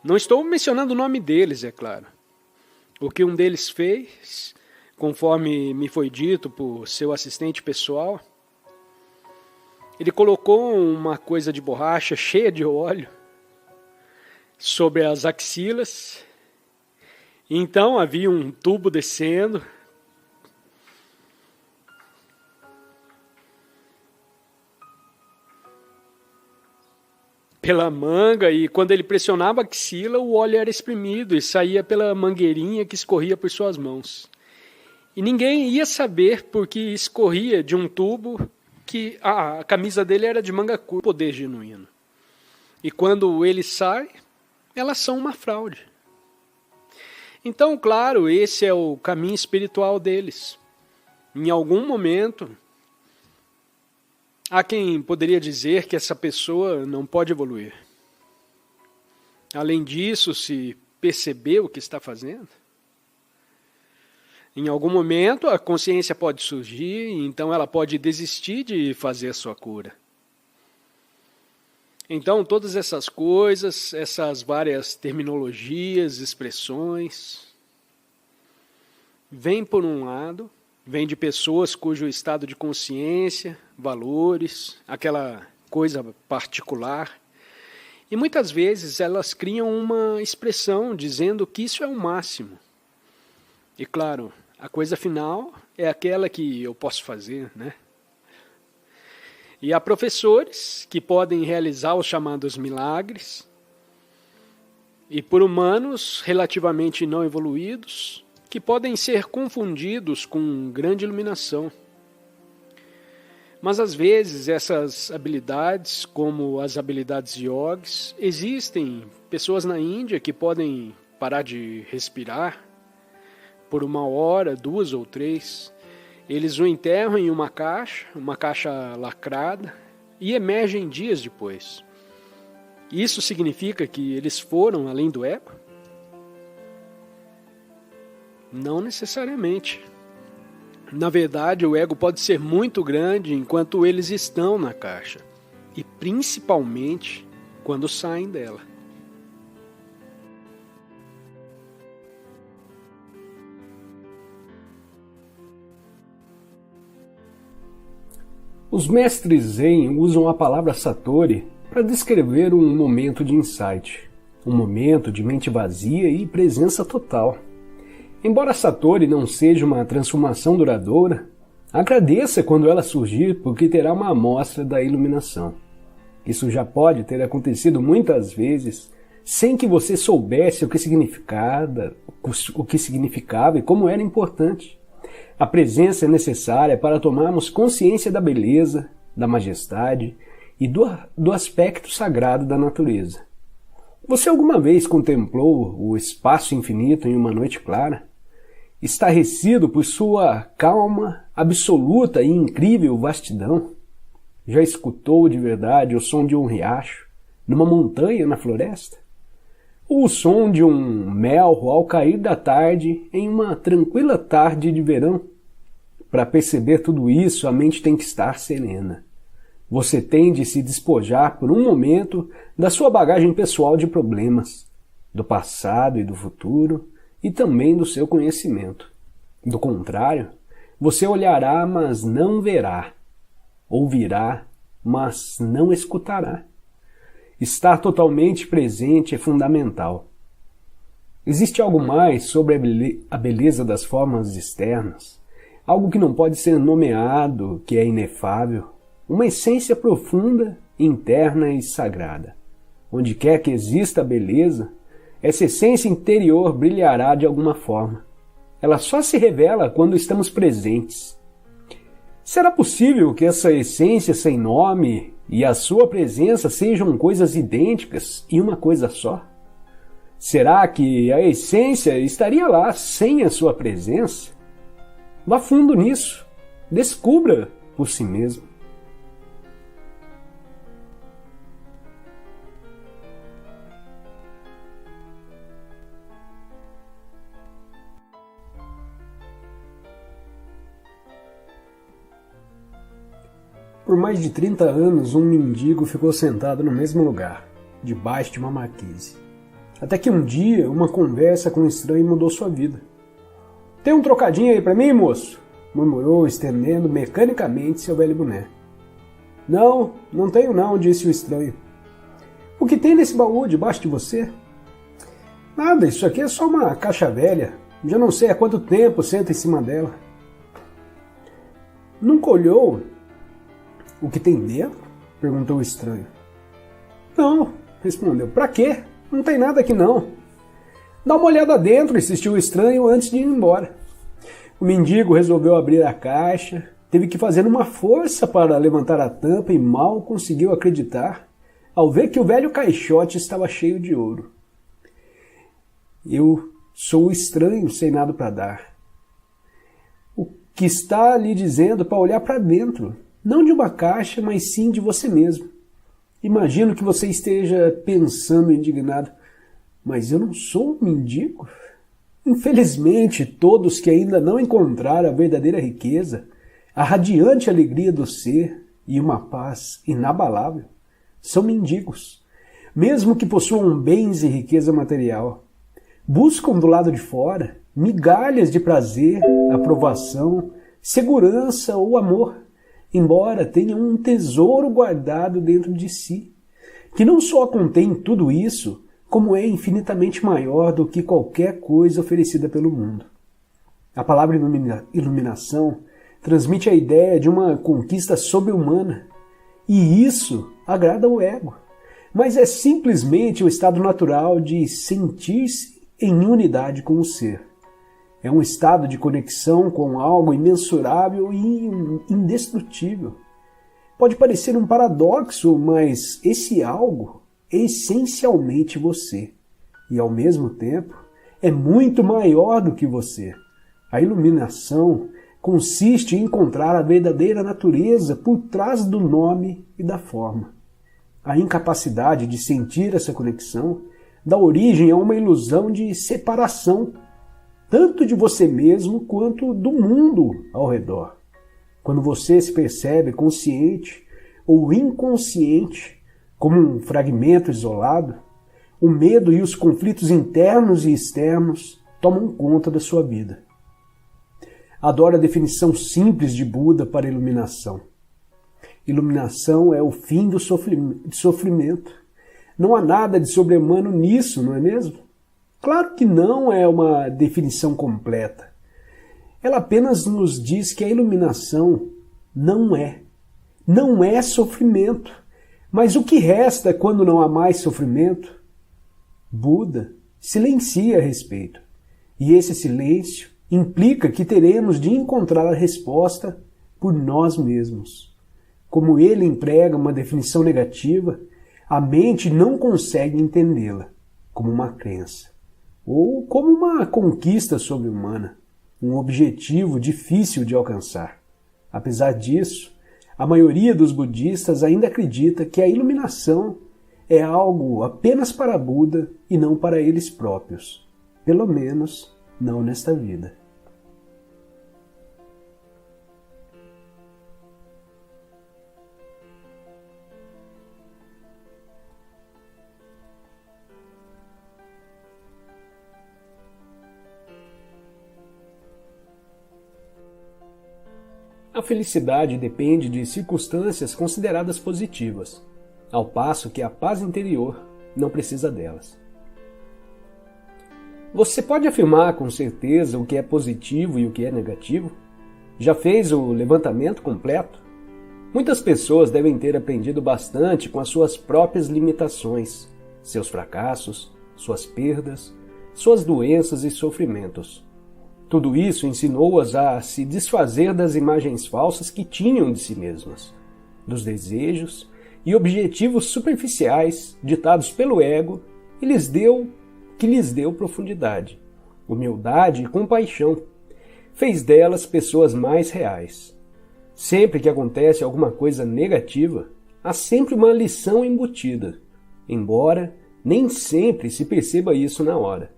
não estou mencionando o nome deles, é claro. O que um deles fez, conforme me foi dito por seu assistente pessoal, ele colocou uma coisa de borracha cheia de óleo sobre as axilas. Então havia um tubo descendo. Pela manga, e quando ele pressionava a axila, o óleo era espremido e saía pela mangueirinha que escorria por suas mãos. E ninguém ia saber porque escorria de um tubo que a camisa dele era de manga curta, poder genuíno. E quando ele sai, elas são uma fraude. Então, claro, esse é o caminho espiritual deles. Em algum momento, há quem poderia dizer que essa pessoa não pode evoluir. Além disso, se perceber o que está fazendo, em algum momento a consciência pode surgir, e então ela pode desistir de fazer a sua cura. Então, todas essas coisas, essas várias terminologias, expressões, vêm por um lado, vêm de pessoas cujo estado de consciência, valores, aquela coisa particular, e muitas vezes elas criam uma expressão dizendo que isso é o máximo. E claro, a coisa final é aquela que eu posso fazer, né? E há professores que podem realizar os chamados milagres, e por humanos relativamente não evoluídos, que podem ser confundidos com grande iluminação. Mas às vezes essas habilidades, como as habilidades yogis, existem pessoas na Índia que podem parar de respirar por 1 hora, 2 ou 3. Eles o enterram em uma caixa lacrada, e emergem dias depois. Isso significa que eles foram além do ego? Não necessariamente. Na verdade, o ego pode ser muito grande enquanto eles estão na caixa, e principalmente quando saem dela. Os mestres Zen usam a palavra Satori para descrever um momento de insight, um momento de mente vazia e presença total. Embora Satori não seja uma transformação duradoura, agradeça quando ela surgir, porque terá uma amostra da iluminação. Isso já pode ter acontecido muitas vezes sem que você soubesse o que significava e como era importante. A presença é necessária para tomarmos consciência da beleza, da majestade e do aspecto sagrado da natureza. Você alguma vez contemplou o espaço infinito em uma noite clara? estarrecido por sua calma, absoluta e incrível vastidão? Já escutou de verdade o som de um riacho, numa montanha na floresta? Ou o som de um melro ao cair da tarde em uma tranquila tarde de verão? Para perceber tudo isso, a mente tem que estar serena. Você tem de se despojar por um momento da sua bagagem pessoal de problemas, do passado e do futuro, e também do seu conhecimento. Do contrário, você olhará, mas não verá. Ouvirá, mas não escutará. Estar totalmente presente é fundamental. Existe algo mais sobre a beleza das formas externas, algo que não pode ser nomeado, que é inefável, uma essência profunda, interna e sagrada. Onde quer que exista a beleza, essa essência interior brilhará de alguma forma. Ela só se revela quando estamos presentes. Será possível que essa essência sem nome e a sua presença sejam coisas idênticas e uma coisa só? Será que a essência estaria lá sem a sua presença? Vá fundo nisso. Descubra por si mesmo. Por mais de 30 anos, um mendigo ficou sentado no mesmo lugar, debaixo de uma marquise. Até que um dia, uma conversa com um estranho mudou sua vida. "Tem um trocadinho aí pra mim, moço?" murmurou, estendendo mecanicamente seu velho boné. "Não, não tenho não", disse o estranho. "O que tem nesse baú debaixo de você?" "Nada, isso aqui é só uma caixa velha. Já não sei há quanto tempo sento em cima dela." "Nunca olhou o que tem dentro?" perguntou o estranho. "Não", respondeu. "Pra quê? Não tem nada aqui não." "Dá uma olhada dentro", insistiu o estranho antes de ir embora. O mendigo resolveu abrir a caixa, teve que fazer uma força para levantar a tampa e mal conseguiu acreditar ao ver que o velho caixote estava cheio de ouro. "Eu sou o estranho sem nada para dar. O que está lhe dizendo para olhar para dentro, não de uma caixa, mas sim de você mesmo. Imagino que você esteja pensando indignado, mas eu não sou um mendigo." Infelizmente, todos que ainda não encontraram a verdadeira riqueza, a radiante alegria do ser e uma paz inabalável, são mendigos, mesmo que possuam bens e riqueza material. Buscam do lado de fora migalhas de prazer, aprovação, segurança ou amor, embora tenham um tesouro guardado dentro de si, que não só contém tudo isso, como é infinitamente maior do que qualquer coisa oferecida pelo mundo. A palavra iluminação transmite a ideia de uma conquista sobre-humana, e isso agrada ao ego, mas é simplesmente o estado natural de sentir-se em unidade com o ser. É um estado de conexão com algo imensurável e indestrutível. Pode parecer um paradoxo, mas esse algo é essencialmente você, e ao mesmo tempo é muito maior do que você. A iluminação consiste em encontrar a verdadeira natureza por trás do nome e da forma. A incapacidade de sentir essa conexão dá origem a uma ilusão de separação, tanto de você mesmo quanto do mundo ao redor. Quando você se percebe consciente ou inconsciente, como um fragmento isolado, o medo e os conflitos internos e externos tomam conta da sua vida. Adoro a definição simples de Buda para iluminação. Iluminação é o fim do sofrimento. Não há nada de sobre-humano nisso, não é mesmo? Claro que não é uma definição completa. Ela apenas nos diz que a iluminação não é sofrimento. Mas o que resta quando não há mais sofrimento? Buda silencia a respeito. E esse silêncio implica que teremos de encontrar a resposta por nós mesmos. Como ele emprega uma definição negativa, a mente não consegue entendê-la como uma crença ou como uma conquista sobre-humana. um objetivo difícil de alcançar. Apesar disso, a maioria dos budistas ainda acredita que a iluminação é algo apenas para Buda e não para eles próprios. Pelo menos, não nesta vida. A felicidade depende de circunstâncias consideradas positivas, ao passo que a paz interior não precisa delas. Você pode afirmar com certeza o que é positivo e o que é negativo? Já fez o levantamento completo? Muitas pessoas devem ter aprendido bastante com as suas próprias limitações, seus fracassos, suas perdas, suas doenças e sofrimentos. Tudo isso ensinou-as a se desfazer das imagens falsas que tinham de si mesmas, dos desejos e objetivos superficiais ditados pelo ego que lhes deu profundidade, humildade e compaixão. Fez delas pessoas mais reais. Sempre que acontece alguma coisa negativa, há sempre uma lição embutida, embora nem sempre se perceba isso na hora.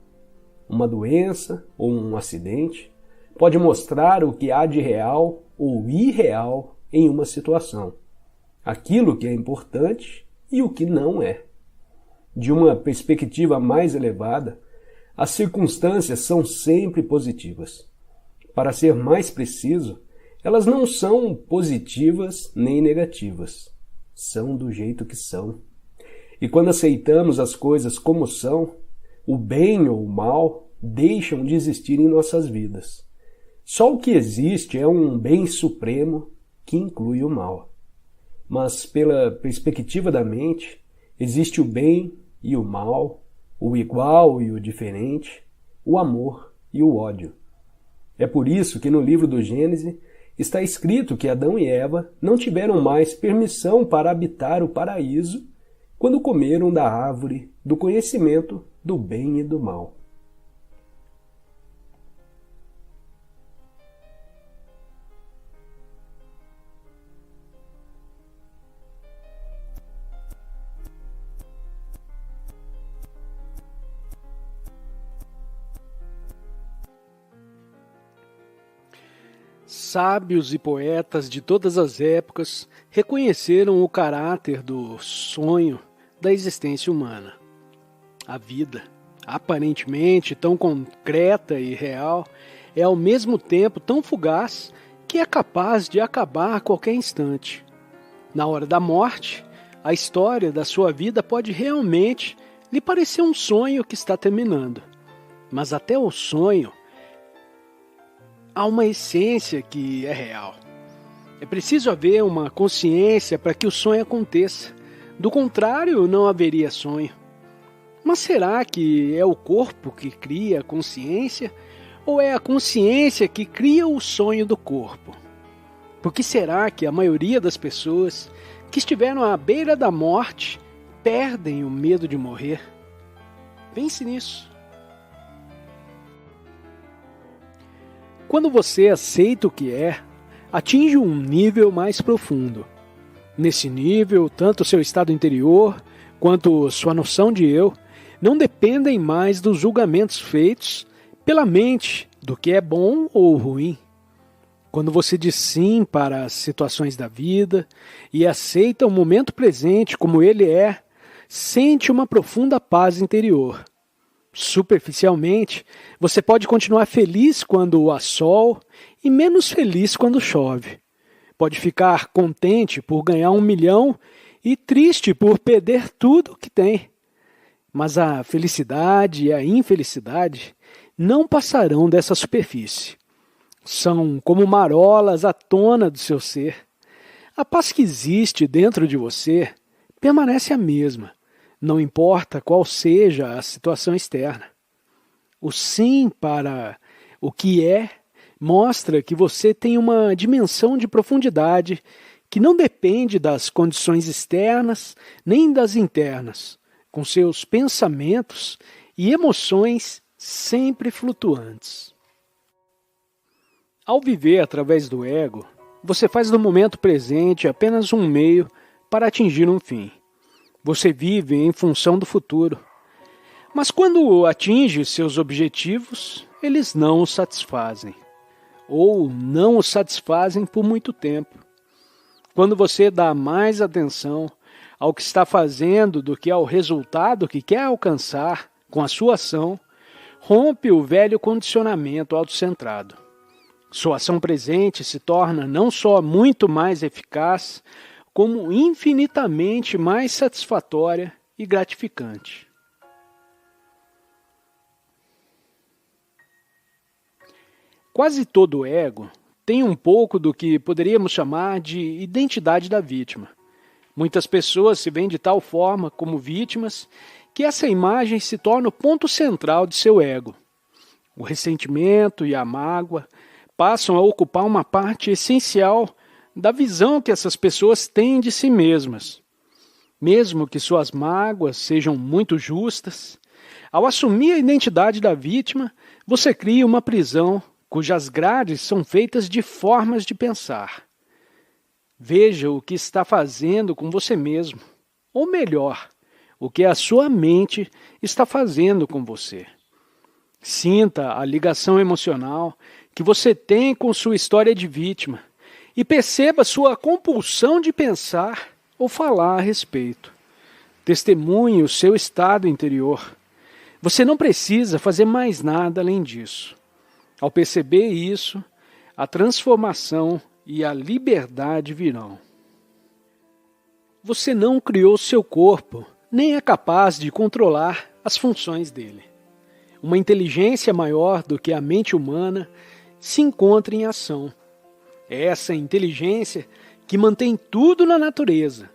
Uma doença ou um acidente pode mostrar o que há de real ou irreal em uma situação, aquilo que é importante e o que não é. De uma perspectiva mais elevada, as circunstâncias são sempre positivas. Para ser mais preciso, elas não são positivas nem negativas, são do jeito que são. E quando aceitamos as coisas como são, o bem ou o mal deixam de existir em nossas vidas. Só o que existe é um bem supremo que inclui o mal. Mas pela perspectiva da mente, existe o bem e o mal, o igual e o diferente, o amor e o ódio. É por isso que no livro do Gênesis está escrito que Adão e Eva não tiveram mais permissão para habitar o paraíso quando comeram da árvore do conhecimento do bem e do mal. Sábios e poetas de todas as épocas reconheceram o caráter do sonho da existência humana. A vida, aparentemente tão concreta e real, é ao mesmo tempo tão fugaz que é capaz de acabar a qualquer instante. Na hora da morte, a história da sua vida pode realmente lhe parecer um sonho que está terminando. Mas até o sonho há uma essência que é real. É preciso haver uma consciência para que o sonho aconteça. Do contrário, não haveria sonho. Mas será que é o corpo que cria a consciência ou é a consciência que cria o sonho do corpo? Por que será que a maioria das pessoas que estiveram à beira da morte perdem o medo de morrer? Pense nisso. Quando você aceita o que é, atinge um nível mais profundo. Nesse nível, tanto seu estado interior quanto sua noção de eu não dependem mais dos julgamentos feitos pela mente do que é bom ou ruim. Quando você diz sim para as situações da vida e aceita o momento presente como ele é, sente uma profunda paz interior. Superficialmente, você pode continuar feliz quando há sol e menos feliz quando chove. Pode ficar contente por ganhar 1 milhão e triste por perder tudo que tem. Mas a felicidade e a infelicidade não passarão dessa superfície. São como marolas à tona do seu ser. A paz que existe dentro de você permanece a mesma. Não importa qual seja a situação externa. O sim para o que é mostra que você tem uma dimensão de profundidade que não depende das condições externas nem das internas, com seus pensamentos e emoções sempre flutuantes. Ao viver através do ego, você faz do momento presente apenas um meio para atingir um fim. Você vive em função do futuro. Mas quando atinge seus objetivos, eles não o satisfazem. Ou não o satisfazem por muito tempo. Quando você dá mais atenção ao que está fazendo do que ao resultado que quer alcançar com a sua ação, rompe o velho condicionamento autocentrado. Sua ação presente se torna não só muito mais eficaz, como infinitamente mais satisfatória e gratificante. Quase todo ego tem um pouco do que poderíamos chamar de identidade da vítima. Muitas pessoas se veem de tal forma como vítimas que essa imagem se torna o ponto central de seu ego. O ressentimento e a mágoa passam a ocupar uma parte essencial da visão que essas pessoas têm de si mesmas. Mesmo que suas mágoas sejam muito justas, ao assumir a identidade da vítima, você cria uma prisão cujas grades são feitas de formas de pensar. Veja o que está fazendo com você mesmo, ou melhor, o que a sua mente está fazendo com você. Sinta a ligação emocional que você tem com sua história de vítima e perceba sua compulsão de pensar ou falar a respeito. Testemunhe o seu estado interior. Você não precisa fazer mais nada além disso. Ao perceber isso, a transformação e a liberdade virão. Você não criou seu corpo, nem é capaz de controlar as funções dele. Uma inteligência maior do que a mente humana se encontra em ação. É essa inteligência que mantém tudo na natureza.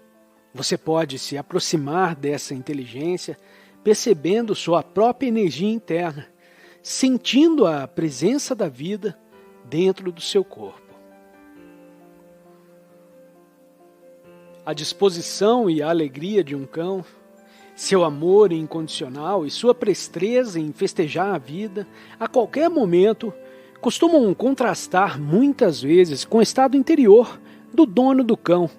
Você pode se aproximar dessa inteligência percebendo sua própria energia interna, sentindo a presença da vida dentro do seu corpo. A disposição e a alegria de um cão, seu amor incondicional e sua presteza em festejar a vida a qualquer momento costumam contrastar muitas vezes com o estado interior do dono do cão,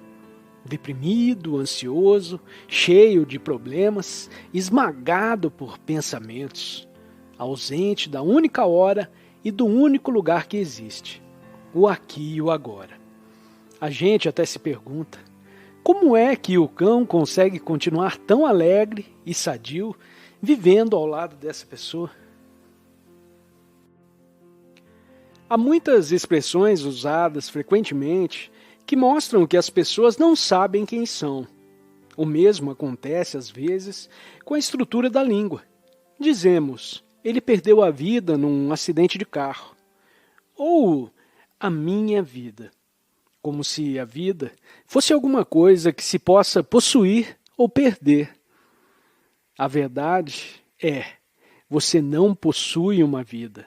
deprimido, ansioso, cheio de problemas, esmagado por pensamentos, ausente da única hora e do único lugar que existe, o aqui e o agora. A gente até se pergunta, como é que o cão consegue continuar tão alegre e sadio vivendo ao lado dessa pessoa? Há muitas expressões usadas frequentemente que mostram que as pessoas não sabem quem são. O mesmo acontece às vezes com a estrutura da língua. Dizemos, ele perdeu a vida num acidente de carro. Ou a minha vida. Como se a vida fosse alguma coisa que se possa possuir ou perder. A verdade é, você não possui uma vida.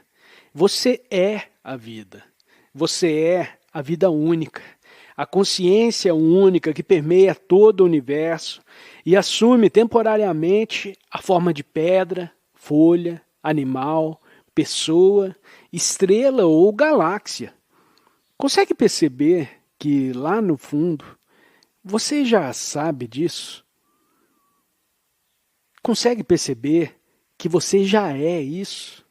Você é a vida. Você é a vida única. A consciência única que permeia todo o universo e assume temporariamente a forma de pedra, folha, animal, pessoa, estrela ou galáxia. Consegue perceber que lá no fundo você já sabe disso? Consegue perceber que você já é isso?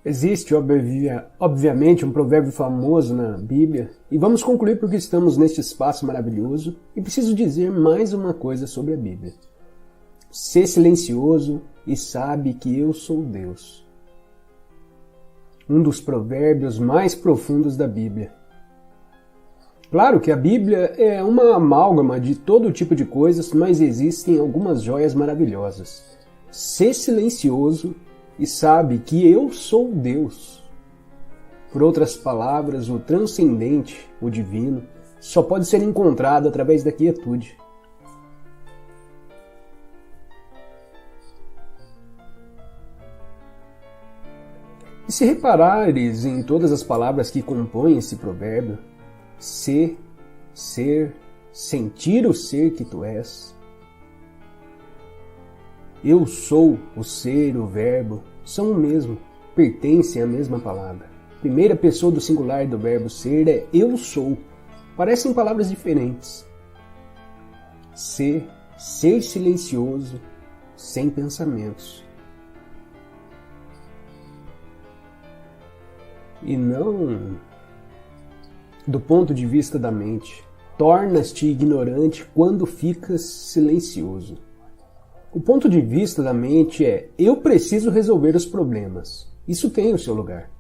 Existe, obviamente, um provérbio famoso na Bíblia, e vamos concluir porque estamos neste espaço maravilhoso e preciso dizer mais uma coisa sobre a Bíblia. Sê silencioso e sabe que eu sou Deus. Um dos provérbios mais profundos da Bíblia. Claro que a Bíblia é uma amálgama de todo tipo de coisas, mas existem algumas joias maravilhosas. Sê silencioso e sabe que eu sou Deus. Por outras palavras, o transcendente, o divino, só pode ser encontrado através da quietude. E se reparares em todas as palavras que compõem esse provérbio, ser, sentir o ser que tu és, eu sou, o ser, o verbo, são o mesmo, pertencem à mesma palavra. Primeira pessoa do singular do verbo ser é eu sou. Parecem palavras diferentes. Ser silencioso, sem pensamentos. E não do ponto de vista da mente. Tornas-te ignorante quando ficas silencioso. O ponto de vista da mente é: eu preciso resolver os problemas. Isso tem o seu lugar.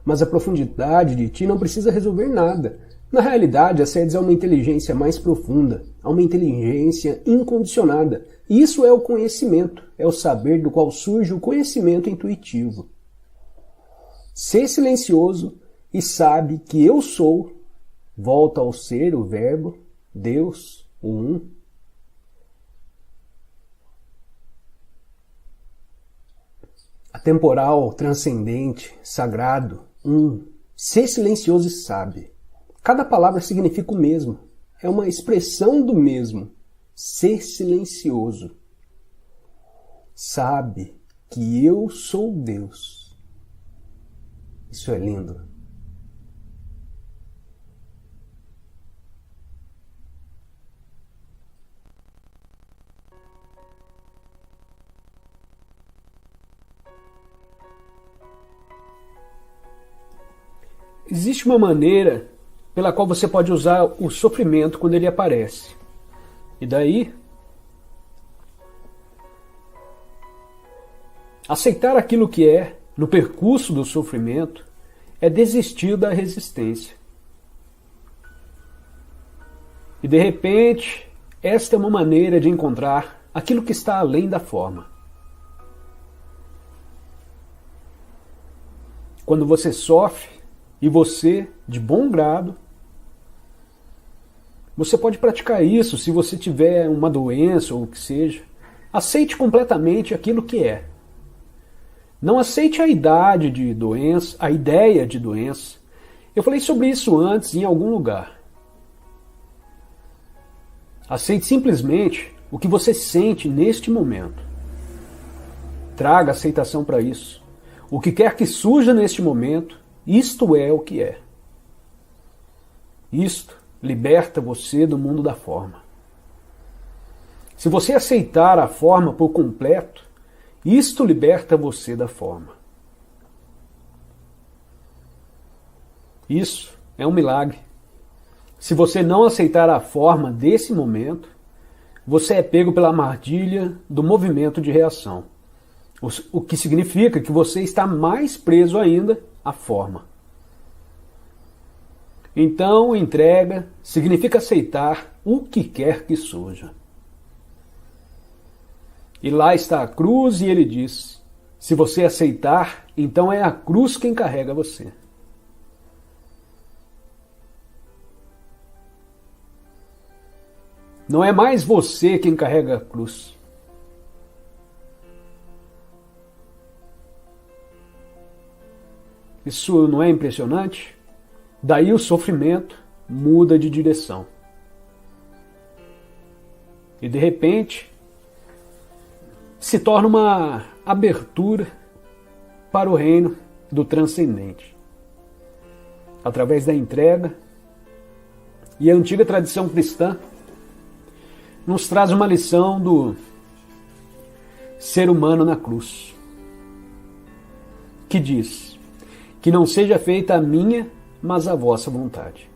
Mas a profundidade de ti não precisa resolver nada. Na realidade, acedes a uma inteligência mais profunda, a uma inteligência incondicionada. E isso é o conhecimento, é o saber do qual surge o conhecimento intuitivo. Ser silencioso e sabe que eu sou, volta ao ser, o verbo, Deus, o um. Atemporal, transcendente, sagrado, ser silencioso e sabe. Cada palavra significa o mesmo. É uma expressão do mesmo. Ser silencioso. Sabe que eu sou Deus. Isso é lindo. Existe uma maneira pela qual você pode usar o sofrimento quando ele aparece. E daí, aceitar aquilo que é no percurso do sofrimento é desistir da resistência. E de repente, esta é uma maneira de encontrar aquilo que está além da forma. Quando você sofre, e você, de bom grado, você pode praticar isso se você tiver uma doença ou o que seja. Aceite completamente aquilo que é. Não aceite a idade de doença, a ideia de doença. Eu falei sobre isso antes em algum lugar. Aceite simplesmente o que você sente neste momento. Traga aceitação para isso. O que quer que surja neste momento, isto é o que é. Isto liberta você do mundo da forma. Se você aceitar a forma por completo, isto liberta você da forma. Isso é um milagre. Se você não aceitar a forma desse momento, você é pego pela armadilha do movimento de reação. O que significa que você está mais preso ainda à forma. Então, entrega significa aceitar o que quer que surja. E lá está a cruz e ele diz: se você aceitar, então é a cruz quem carrega você. Não é mais você quem carrega a cruz. Isso não é impressionante? Daí o sofrimento muda de direção. E de repente se torna uma abertura para o reino do transcendente. Através da entrega. E a antiga tradição cristã nos traz uma lição do ser humano na cruz, que diz: que não seja feita a minha, mas a vossa vontade.